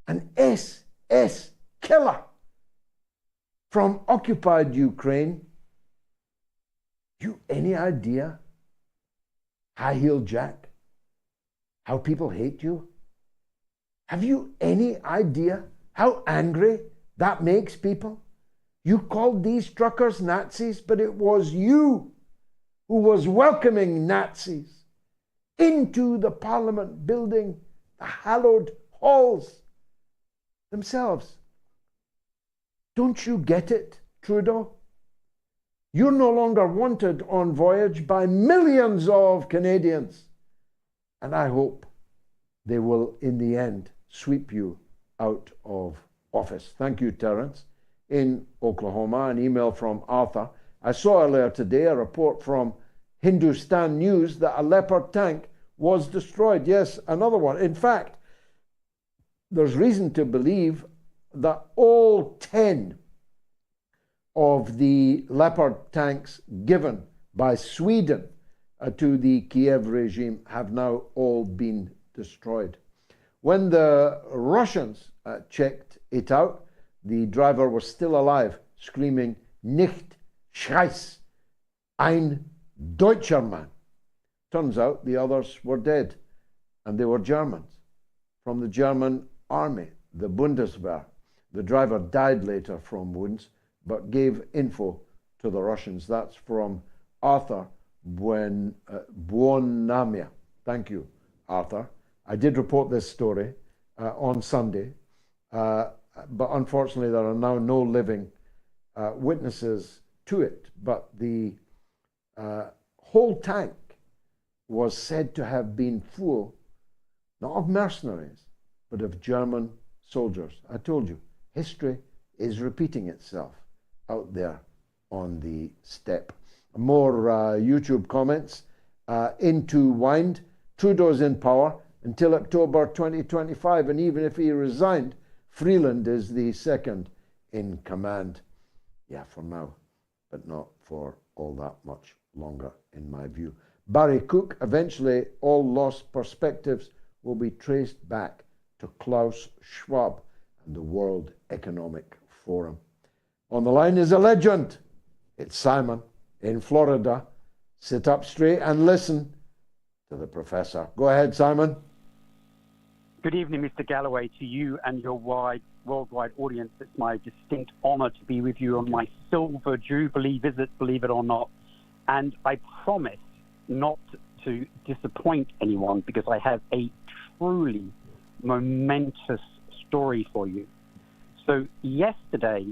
Speaker 2: an SS killer from occupied Ukraine, you any idea, High-Heel Jack, how people hate you? Have you any idea how angry that makes people? You called these truckers Nazis, but it was you who was welcoming Nazis into the Parliament building, the hallowed halls themselves. Don't you get it, Trudeau? You're no longer wanted on voyage by millions of Canadians. And I hope they will, in the end, sweep you out of office. Thank you, Terence. In Oklahoma, an email from Arthur. I saw earlier today a report from Hindustan News that a Leopard tank was destroyed. Yes, another one. In fact, there's reason to believe that all 10 of the Leopard tanks given by Sweden to the Kiev regime have now all been destroyed. When the Russians checked it out, the driver was still alive, screaming, "Nicht Scheiß, ein Deutscher Mann." Turns out the others were dead, and they were Germans from the German army, the Bundeswehr. The driver died later from wounds, but gave info to the Russians. That's from Arthur Buonamia. Thank you, Arthur. I did report this story on Sunday, but unfortunately there are now no living witnesses to it. But the whole tank was said to have been full, not of mercenaries, but of German soldiers. I told you, history is repeating itself out there on the steppe. More YouTube comments. Into Wind, Trudeau's in power until October 2025, and even if he resigned, Freeland is the second in command. Yeah, for now, but not for all that much longer, in my view. Barry Cook, eventually all lost perspectives will be traced back to Klaus Schwab and the World Economic Forum. On the line is a legend. It's Simon in Florida. Sit up straight and listen to the professor. Go ahead, Simon.
Speaker 10: Good evening, Mr. Galloway, to you and your worldwide audience. It's my distinct honor to be with you on my Silver Jubilee visit, believe it or not. And I promise not to disappoint anyone because I have a truly momentous story for you. So yesterday,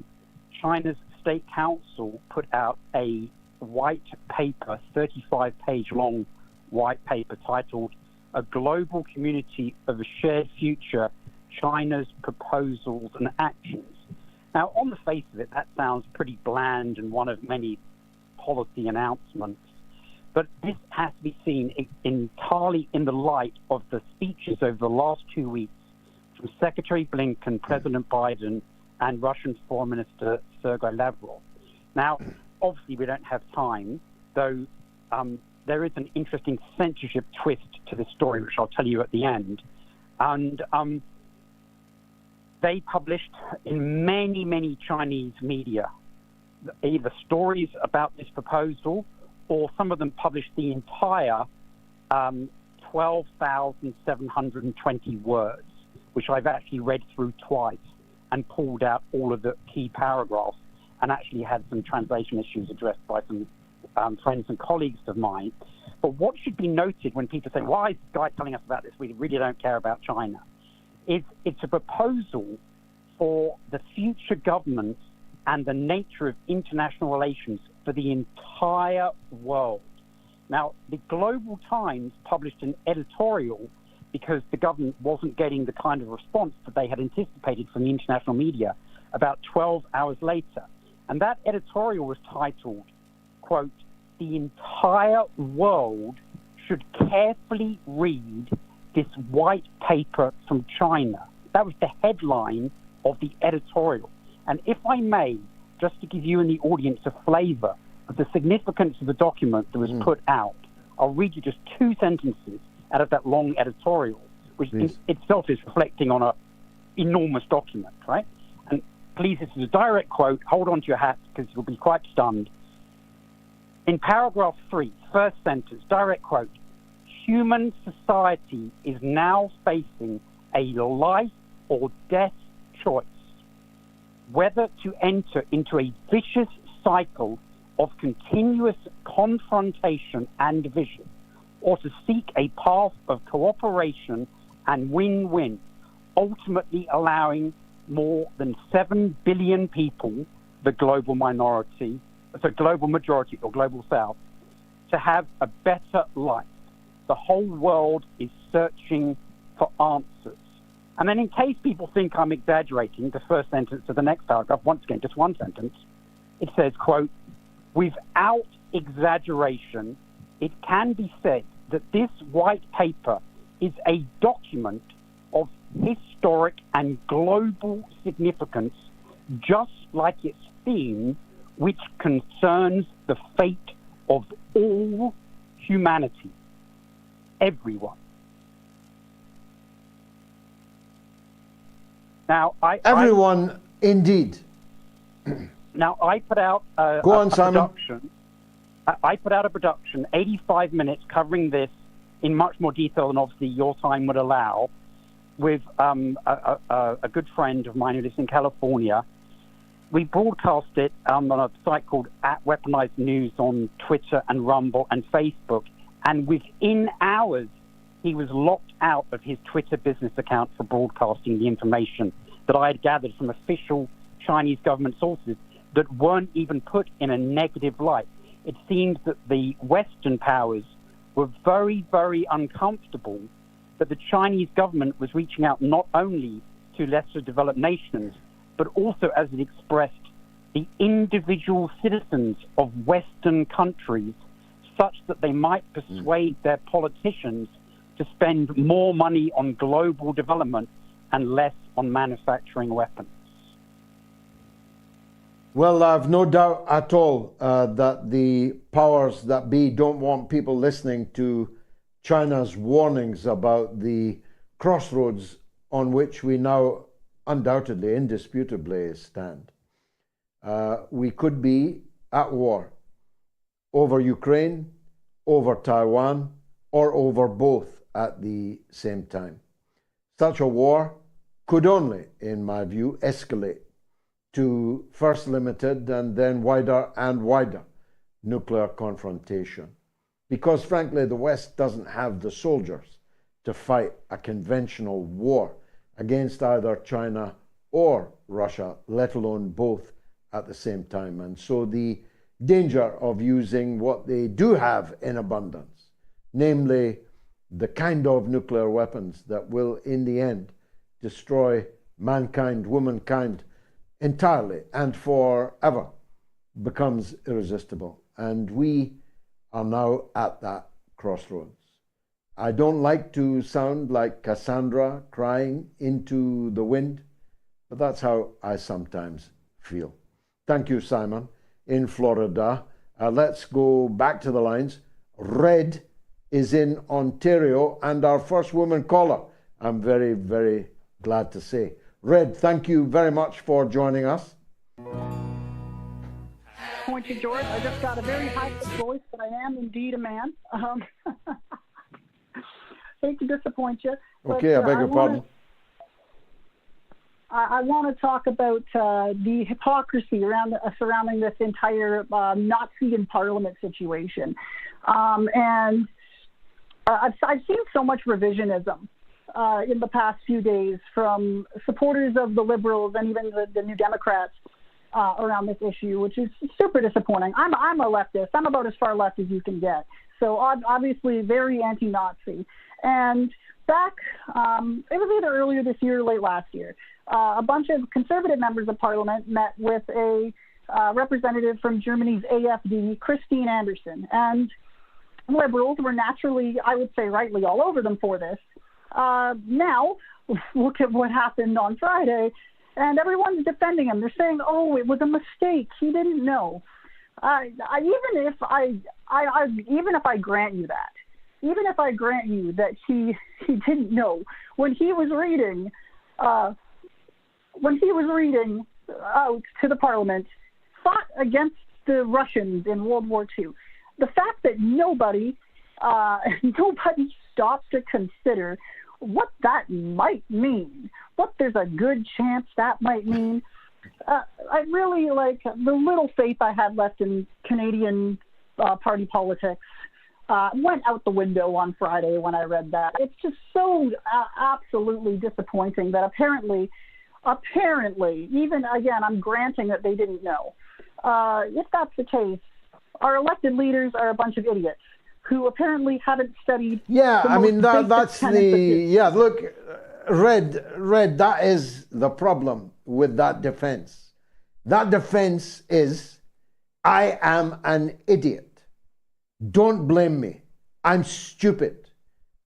Speaker 10: China's State Council put out a white paper, 35-page long white paper titled "A Global Community of a Shared Future, China's Proposals and Actions." Now, on the face of it, that sounds pretty bland and one of many policy announcements. But this has to be seen entirely in the light of the speeches over the last 2 weeks from Secretary Blinken, President Biden, and Russian Foreign Minister Sergei Lavrov. Now, obviously, we don't have time, though there is an interesting censorship twist to this story, which I'll tell you at the end. And they published in many, many Chinese media either stories about this proposal, or some of them published the entire 12,720 words, which I've actually read through twice and pulled out all of the key paragraphs and actually had some translation issues addressed by some friends and colleagues of mine. But what should be noted when people say, why is this guy telling us about this? We really don't care about China. It's a proposal for the future governance and the nature of international relations for the entire world. Now, the Global Times published an editorial because the government wasn't getting the kind of response that they had anticipated from the international media about 12 hours later. And that editorial was titled, quote, "The entire world should carefully read this white paper from China." That was the headline of the editorial. And if I may, just to give you and the audience a flavor of the significance of the document that was put out, I'll read you just 2 sentences out of that long editorial, which in itself is reflecting on an enormous document, right? And please, this is a direct quote. Hold on to your hats because you'll be quite stunned. In paragraph 3, first sentence, direct quote, "Human society is now facing a life or death choice, whether to enter into a vicious cycle of continuous confrontation and division, or to seek a path of cooperation and win-win, ultimately allowing more than 7 billion people, the global majority or global south, to have a better life. The whole world is searching for answers." And then in case people think I'm exaggerating, the first sentence of the next paragraph, once again, just one sentence, it says, quote, "Without exaggeration, it can be said that this white paper is a document of historic and global significance, just like its theme, which concerns the fate of all humanity, everyone." Now,
Speaker 2: everyone, indeed.
Speaker 10: Now, I put out a production. I put out a production, 85 minutes, covering this in much more detail than obviously your time would allow, with a good friend of mine who lives in California. We broadcast it on a site called @Weaponized News on Twitter and Rumble and Facebook, and within hours, he was locked out of his Twitter business account for broadcasting the information that I had gathered from official Chinese government sources that weren't even put in a negative light. It seems that the Western powers were very, very uncomfortable that the Chinese government was reaching out not only to lesser developed nations, but also, as it expressed, the individual citizens of Western countries, such that they might persuade their politicians to spend more money on global development and less on manufacturing weapons.
Speaker 2: Well, I've no doubt at all that the powers that be don't want people listening to China's warnings about the crossroads on which we now undoubtedly, indisputably stand. We could be at war over Ukraine, over Taiwan, or over both at the same time. Such a war could only, in my view, escalate to first limited and then wider and wider nuclear confrontation. Because frankly, the West doesn't have the soldiers to fight a conventional war against either China or Russia, let alone both at the same time. And so the danger of using what they do have in abundance, namely the kind of nuclear weapons that will in the end destroy mankind, womankind, entirely and forever, becomes irresistible. And we are now at that crossroads. I don't like to sound like Cassandra crying into the wind, but that's how I sometimes feel. Thank you, Simon, in Florida. Let's go back to the lines. Red is in Ontario and our first woman caller, I'm very, very glad to say. Red, thank you very much for joining us.
Speaker 11: Point you, George. I just got a very high voice, but I am indeed a man. Hate to disappoint you.
Speaker 2: Okay, I beg your pardon.
Speaker 11: I want to talk about the hypocrisy surrounding this entire Nazi in Parliament situation. And I've seen so much revisionism in the past few days from supporters of the Liberals and even the New Democrats around this issue, which is super disappointing. I'm a leftist. I'm about as far left as you can get. So obviously very anti-Nazi. And back, it was either earlier this year or late last year, a bunch of conservative members of parliament met with a representative from Germany's AfD, Christine Anderson. And liberals were naturally, I would say rightly, all over them for this. Now, look at what happened on Friday, and everyone's defending him. They're saying, oh, it was a mistake. He didn't know. Even if I grant you that, even if I grant you that he didn't know, when he was reading out to the parliament, fought against the Russians in World War II, the fact that nobody stopped to consider what that might mean, what there's a good chance that might mean. I really, like, the little faith I had left in Canadian party politics went out the window on Friday when I read that. It's just so absolutely disappointing that apparently, even, again, I'm granting that they didn't know. If that's the case, our elected leaders are a bunch of idiots who apparently haven't studied.
Speaker 2: Yeah, I mean, that's the, look, Red, that is the problem with that defense. That defense is, I am an idiot. Don't blame me. I'm stupid.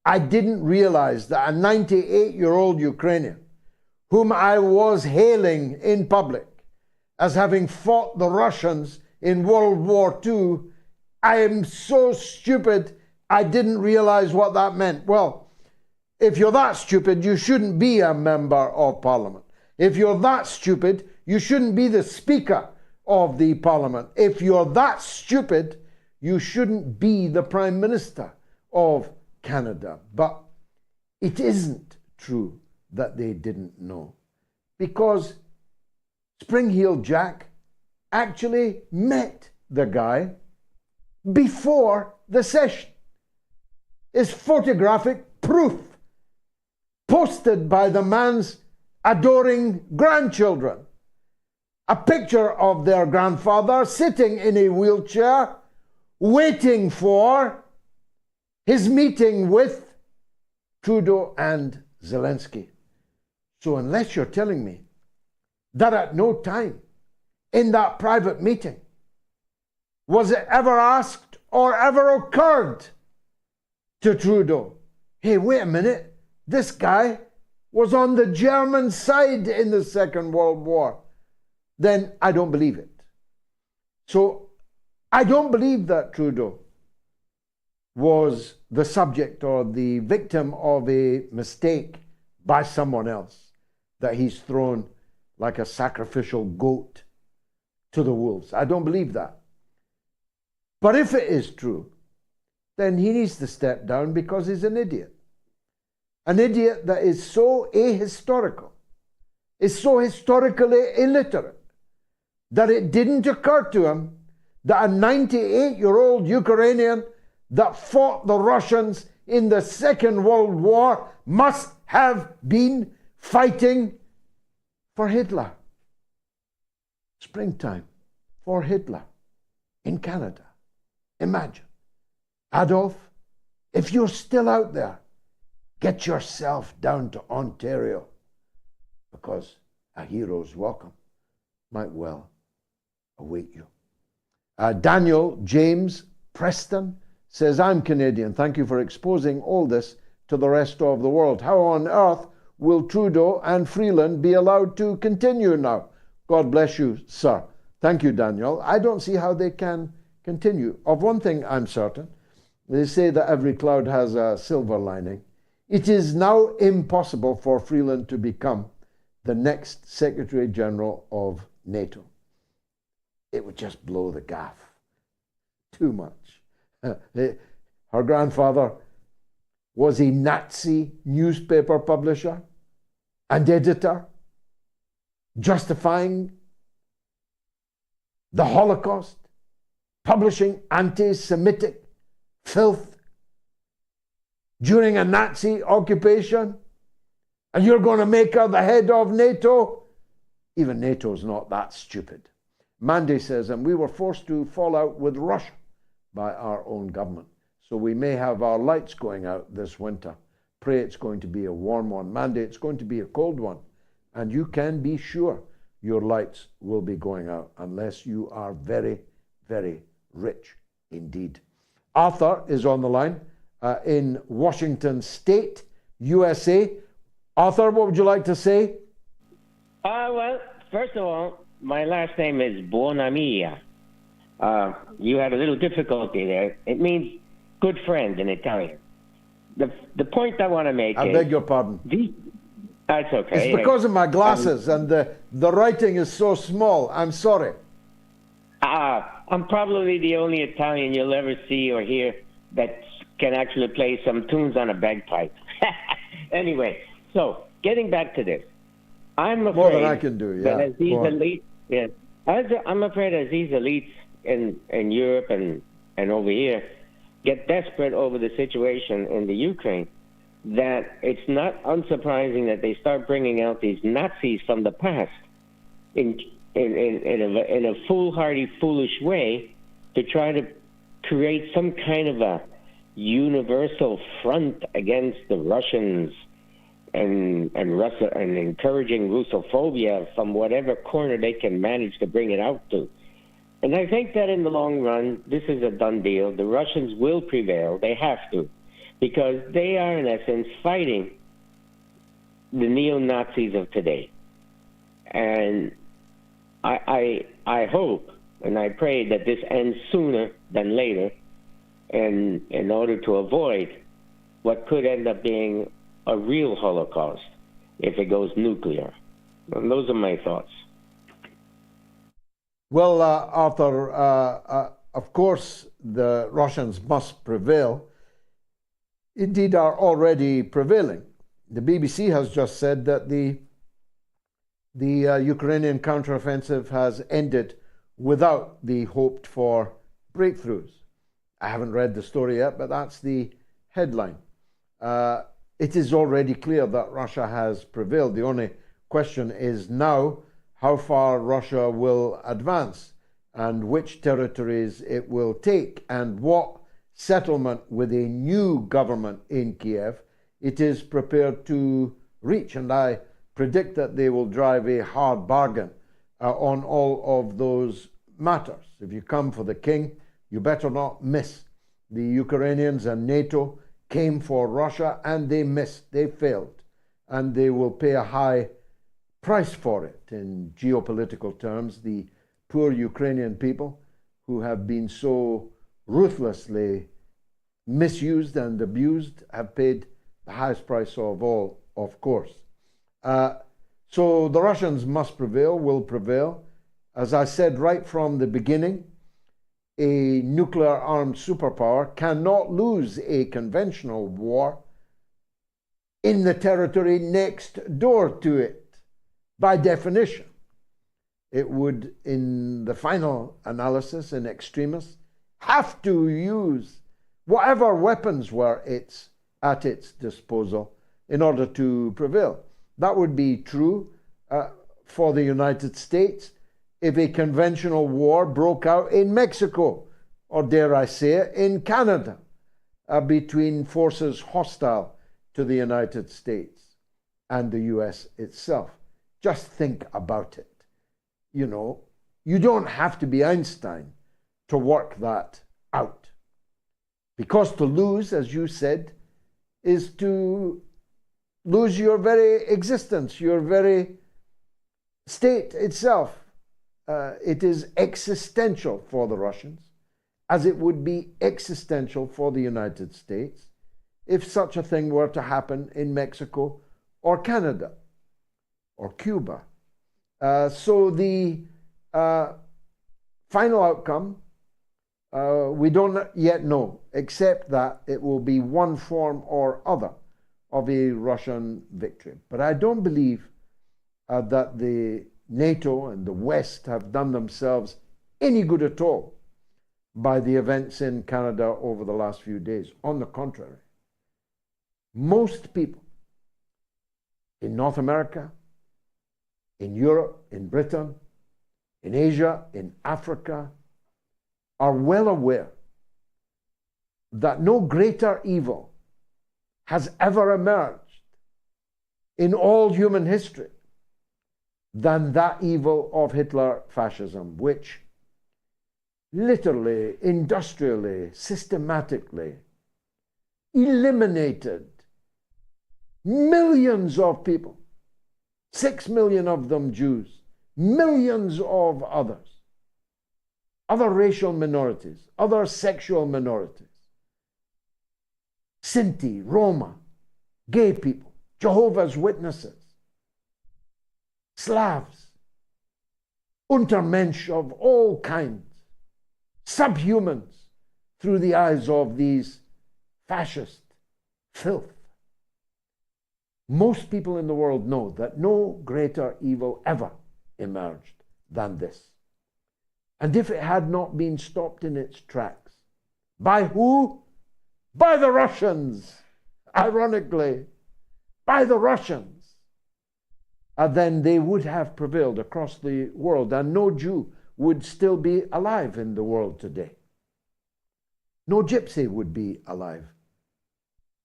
Speaker 2: I didn't realize that a 98-year-old Ukrainian, whom I was hailing in public as having fought the Russians in World War II, I am so stupid, I didn't realize what that meant. Well, if you're that stupid, you shouldn't be a member of Parliament. If you're that stupid, you shouldn't be the Speaker of the Parliament. If you're that stupid, you shouldn't be the Prime Minister of Canada. But it isn't true that they didn't know, because Spring-Heeled Jack actually met the guy before the session. Is photographic proof posted by the man's adoring grandchildren. A picture of their grandfather sitting in a wheelchair waiting for his meeting with Trudeau and Zelensky. So unless you're telling me that at no time in that private meeting was it ever asked or ever occurred to Trudeau, hey, wait a minute, this guy was on the German side in the Second World War, then I don't believe it. So I don't believe that Trudeau was the subject or the victim of a mistake by someone else, that he's thrown like a sacrificial goat to the wolves. I don't believe that. But if it is true, then he needs to step down because he's an idiot. An idiot that is so ahistorical, is so historically illiterate, that it didn't occur to him that a 98-year-old Ukrainian that fought the Russians in the Second World War must have been fighting for Hitler. Springtime for Hitler in Canada. Imagine. Adolf, if you're still out there, get yourself down to Ontario, because a hero's welcome might well await you. Daniel James Preston says, I'm Canadian. Thank you for exposing all this to the rest of the world. How on earth will Trudeau and Freeland be allowed to continue now? God bless you, sir. Thank you, Daniel. I don't see how they can continue. Of one thing I'm certain, they say that every cloud has a silver lining. It is now impossible for Freeland to become the next Secretary General of NATO. It would just blow the gaff. Too much. Her grandfather was a Nazi newspaper publisher and editor, justifying the Holocaust, publishing anti-Semitic filth during a Nazi occupation, and you're going to make her the head of NATO? Even NATO's not that stupid. Mandy says, and we were forced to fall out with Russia by our own government. So we may have our lights going out this winter. Pray it's going to be a warm one. Mandate it's going to be a cold one. And you can be sure your lights will be going out unless you are very, very rich indeed. Arthur is on the line in Washington State, USA. Arthur, what would you like to say?
Speaker 12: Well, first of all, my last name is Buonamia. You had a little difficulty there. It means good friend in Italian. The point I want to make
Speaker 2: I beg your pardon.
Speaker 12: That's okay.
Speaker 2: It's because of my glasses and the writing is so small. I'm sorry.
Speaker 12: I'm probably the only Italian you'll ever see or hear that can actually play some tunes on a bagpipe. Anyway, so getting back to this, I'm afraid
Speaker 2: more than I can do. Yeah.
Speaker 12: That as these elites, I'm afraid as these elites in Europe and over here get desperate over the situation in the Ukraine, that it's not unsurprising that they start bringing out these Nazis from the past in a foolhardy, foolish way to try to create some kind of a universal front against the Russians and Russia, and encouraging Russophobia from whatever corner they can manage to bring it out to. And I think that in the long run, this is a done deal. The Russians will prevail. They have to, because they are, in essence, fighting the neo-Nazis of today. And I hope and I pray that this ends sooner than later, and in order to avoid what could end up being a real Holocaust if it goes nuclear. And those are my thoughts.
Speaker 2: Well, Arthur, of course, the Russians must prevail. Indeed, are already prevailing. The BBC has just said that the Ukrainian counteroffensive has ended without the hoped for breakthroughs. I haven't read the story yet, but that's the headline. It is already clear that Russia has prevailed. The only question is now how far Russia will advance and which territories it will take and what settlement with a new government in Kiev it is prepared to reach. And I predict that they will drive a hard bargain on all of those matters. If you come for the king, you better not miss. The Ukrainians and NATO came for Russia and they missed, they failed, and they will pay a high price for it in geopolitical terms. The poor Ukrainian people who have been so ruthlessly misused and abused have paid the highest price of all, of course. So the Russians must prevail, will prevail. As I said right from the beginning, a nuclear-armed superpower cannot lose a conventional war in the territory next door to it, by definition. It would, in the final analysis, in extremis, have to use whatever weapons were at its disposal in order to prevail. That would be true for the United States if a conventional war broke out in Mexico, or dare I say it, in Canada, between forces hostile to the United States and the US itself. Just think about it. You know, you don't have to be Einstein to work that out. Because to lose, as you said, is to lose your very existence, your very state itself. It is existential for the Russians, as it would be existential for the United States if such a thing were to happen in Mexico or Canada or Cuba. So the final outcome, we don't yet know, except that it will be one form or other of a Russian victory. But I don't believe that the NATO and the West have done themselves any good at all by the events in Canada over the last few days. On the contrary, most people in North America, in Europe, in Britain, in Asia, in Africa, are well aware that no greater evil has ever emerged in all human history than that evil of Hitler fascism, which literally, industrially, systematically eliminated millions of people, 6 million of them Jews, millions of others, other racial minorities, other sexual minorities, Sinti, Roma, gay people, Jehovah's Witnesses, Slavs, Untermensch of all kinds, subhumans through the eyes of these fascist filth. Most people in the world know that no greater evil ever emerged than this. And if it had not been stopped in its tracks, by who? By the Russians, ironically, by the Russians. Then they would have prevailed across the world, and no Jew would still be alive in the world today. No gypsy would be alive.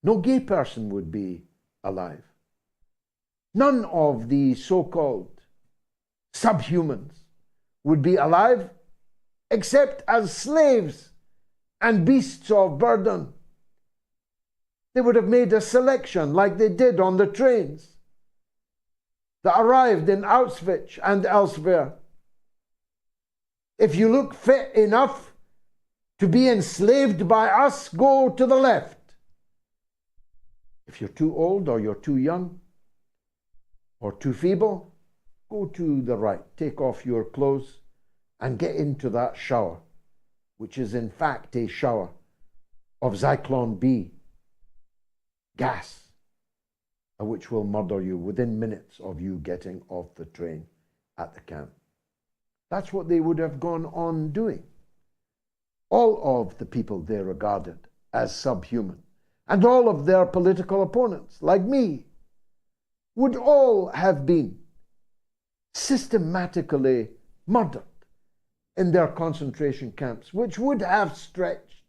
Speaker 2: No gay person would be alive. None of the so-called subhumans would be alive except as slaves and beasts of burden. They would have made a selection like they did on the trains that arrived in Auschwitz and elsewhere. If you look fit enough to be enslaved by us, go to the left. If you're too old or you're too young or too feeble, go to the right. Take off your clothes and get into that shower, which is in fact a shower of Zyklon B gas, which will murder you within minutes of you getting off the train at the camp. That's what they would have gone on doing. All of the people they regarded as subhuman, and all of their political opponents, like me, would all have been systematically murdered in their concentration camps, which would have stretched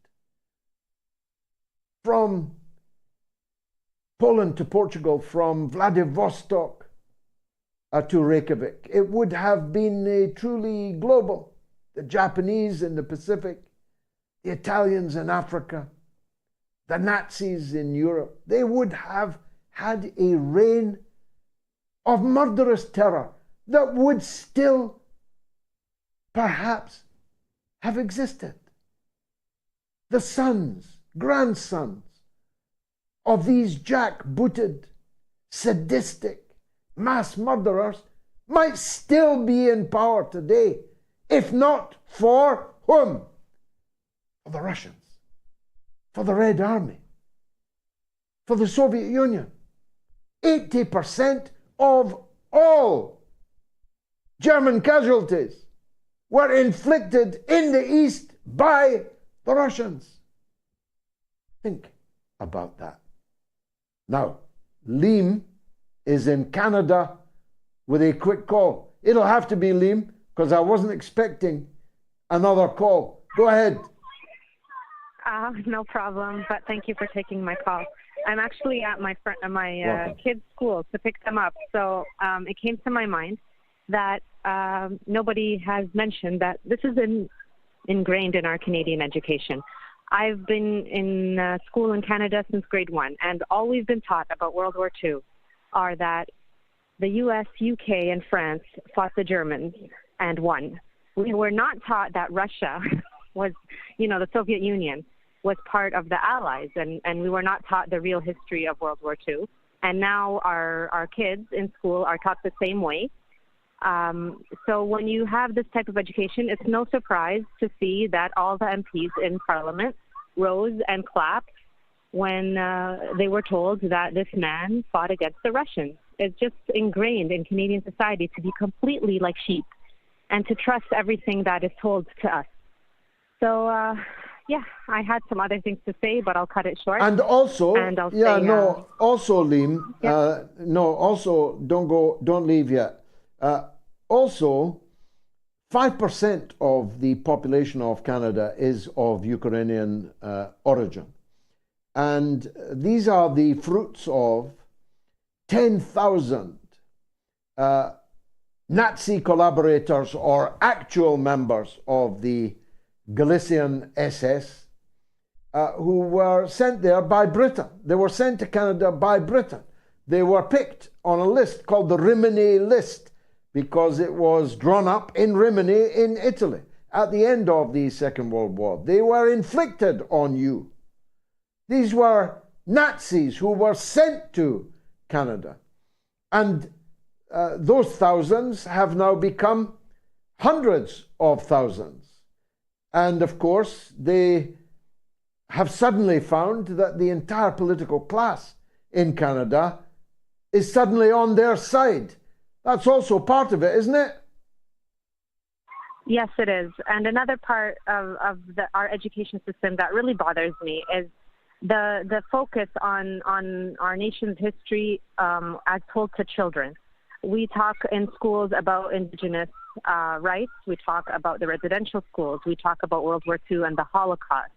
Speaker 2: from Poland to Portugal, from Vladivostok to Reykjavik. It would have been truly global. The Japanese in the Pacific, the Italians in Africa, the Nazis in Europe, they would have had a reign of murderous terror that would still perhaps have existed. The sons, grandsons of these jackbooted, sadistic mass murderers might still be in power today, if not for whom? For the Russians, for the Red Army, for the Soviet Union. 80% of all German casualties were inflicted in the East by the Russians. Think about that. Now, Liam is in Canada with a quick call. It'll have to be Liam because I wasn't expecting another call. Go ahead.
Speaker 13: No problem, but thank you for taking my call. I'm actually at my kids' school to pick them up, so it came to my mind that nobody has mentioned that this is ingrained in our Canadian education. I've been in school in Canada since grade 1, and all we've been taught about World War II are that the US, UK, and France fought the Germans and won. We were not taught that Russia was, the Soviet Union was part of the Allies, and we were not taught the real history of World War II. And now our kids in school are taught the same way. So when you have this type of education, it's no surprise to see that all the MPs in Parliament rose and clapped when they were told that this man fought against the Russians. It's just ingrained in Canadian society to be completely like sheep and to trust everything that is told to us. So, I had some other things to say, but I'll cut it short.
Speaker 2: And also, also, Liam,
Speaker 13: yeah.
Speaker 2: also, don't leave yet. Also, 5% of the population of Canada is of Ukrainian origin. And these are the fruits of 10,000 Nazi collaborators or actual members of the Galician SS who were sent there by Britain. They were sent to Canada by Britain. They were picked on a list called the Rimini list because it was drawn up in Rimini in Italy at the end of the Second World War. They were inflicted on you. These were Nazis who were sent to Canada. And those thousands have now become hundreds of thousands. And of course, they have suddenly found that the entire political class in Canada is suddenly on their side. That's also part of it, isn't it?
Speaker 13: Yes, it is. And another part of our education system that really bothers me is the focus on our nation's history as told to children. We talk in schools about Indigenous rights. We talk about the residential schools. We talk about World War II and the Holocaust.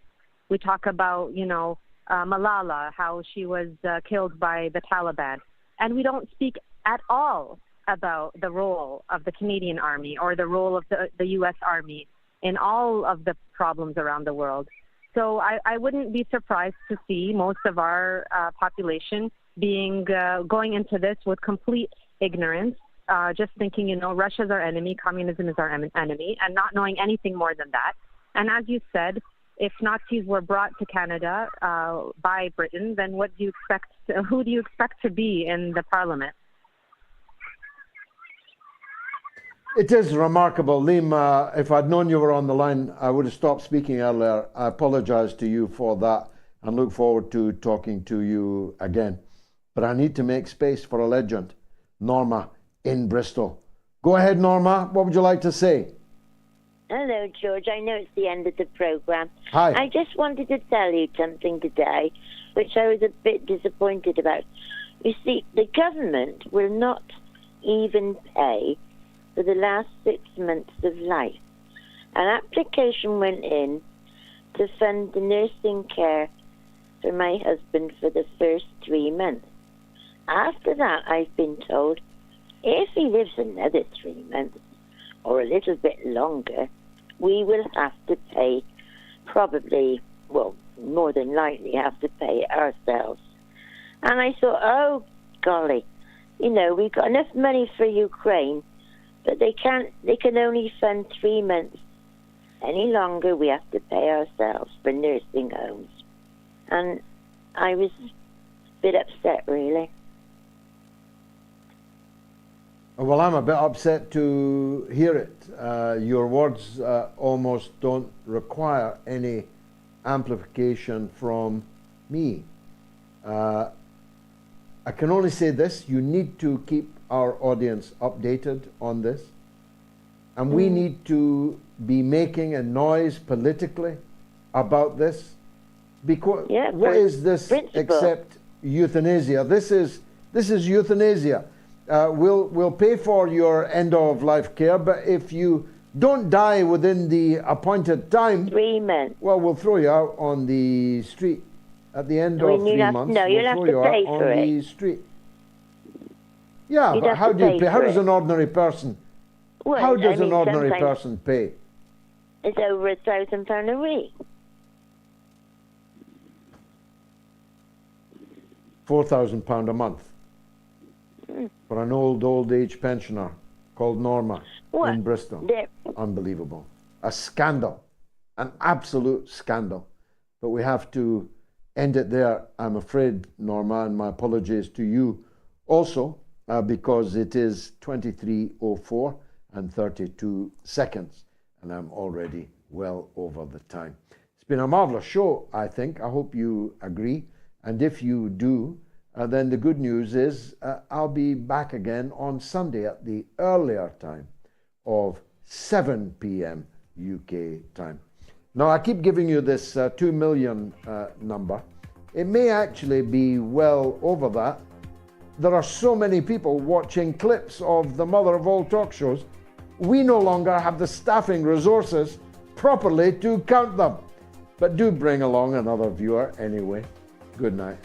Speaker 13: We talk about, Malala, how she was killed by the Taliban. And we don't speak at all about the role of the Canadian Army or the role of the U.S. Army in all of the problems around the world. So I wouldn't be surprised to see most of our population going into this with complete ignorance, just thinking, Russia's our enemy, communism is our enemy, and not knowing anything more than that. And as you said, if Nazis were brought to Canada by Britain, then who do you expect to be in the Parliament?
Speaker 2: It is remarkable. Liam, if I'd known you were on the line, I would have stopped speaking earlier. I apologize to you for that and look forward to talking to you again. But I need to make space for a legend, Norma in Bristol. Go ahead, Norma. What would you like to say?
Speaker 14: Hello, George. I know it's the end of the program.
Speaker 2: Hi.
Speaker 14: I just wanted to tell you something today, which I was a bit disappointed about. You see, the government will not even pay for the last 6 months of life. An application went in to fund the nursing care for my husband for the first 3 months. After that, I've been told, if he lives another 3 months, or a little bit longer, we will have to pay more than likely have to pay it ourselves. And I thought, oh, golly, we've got enough money for Ukraine, but they can only fund 3 months. Any longer, we have to pay ourselves for nursing homes. And I was a bit upset, really.
Speaker 2: Well, I'm a bit upset to hear it. Your words almost don't require any amplification from me. I can only say this: you need to keep our audience updated on this. And we need to be making a noise politically about this. Because what is this except euthanasia? This is euthanasia. We'll pay for your end of life care, but if you don't die within the appointed time,
Speaker 14: 3 months.
Speaker 2: Well, we'll throw you out on the street at the end of 3 months.
Speaker 14: No, you'll have to pay for it.
Speaker 2: The street. Yeah, but how do you pay? How does an ordinary person?
Speaker 14: Well,
Speaker 2: how does an ordinary person pay?
Speaker 14: It's over £1,000 a week.
Speaker 2: £4,000 a month for an old age pensioner called Norma in Bristol. Unbelievable. A scandal. An absolute scandal. But we have to end it there, I'm afraid, Norma, and my apologies to you also, because it is 23:04 and 32 seconds, and I'm already well over the time. It's been a marvelous show, I think. I hope you agree. And if you do, then the good news is I'll be back again on Sunday at the earlier time of 7 p.m. UK time. Now, I keep giving you this 2 million number. It may actually be well over that. There are so many people watching clips of the mother of all talk shows we no longer have the staffing resources properly to count them. But do bring along another viewer anyway. Good night.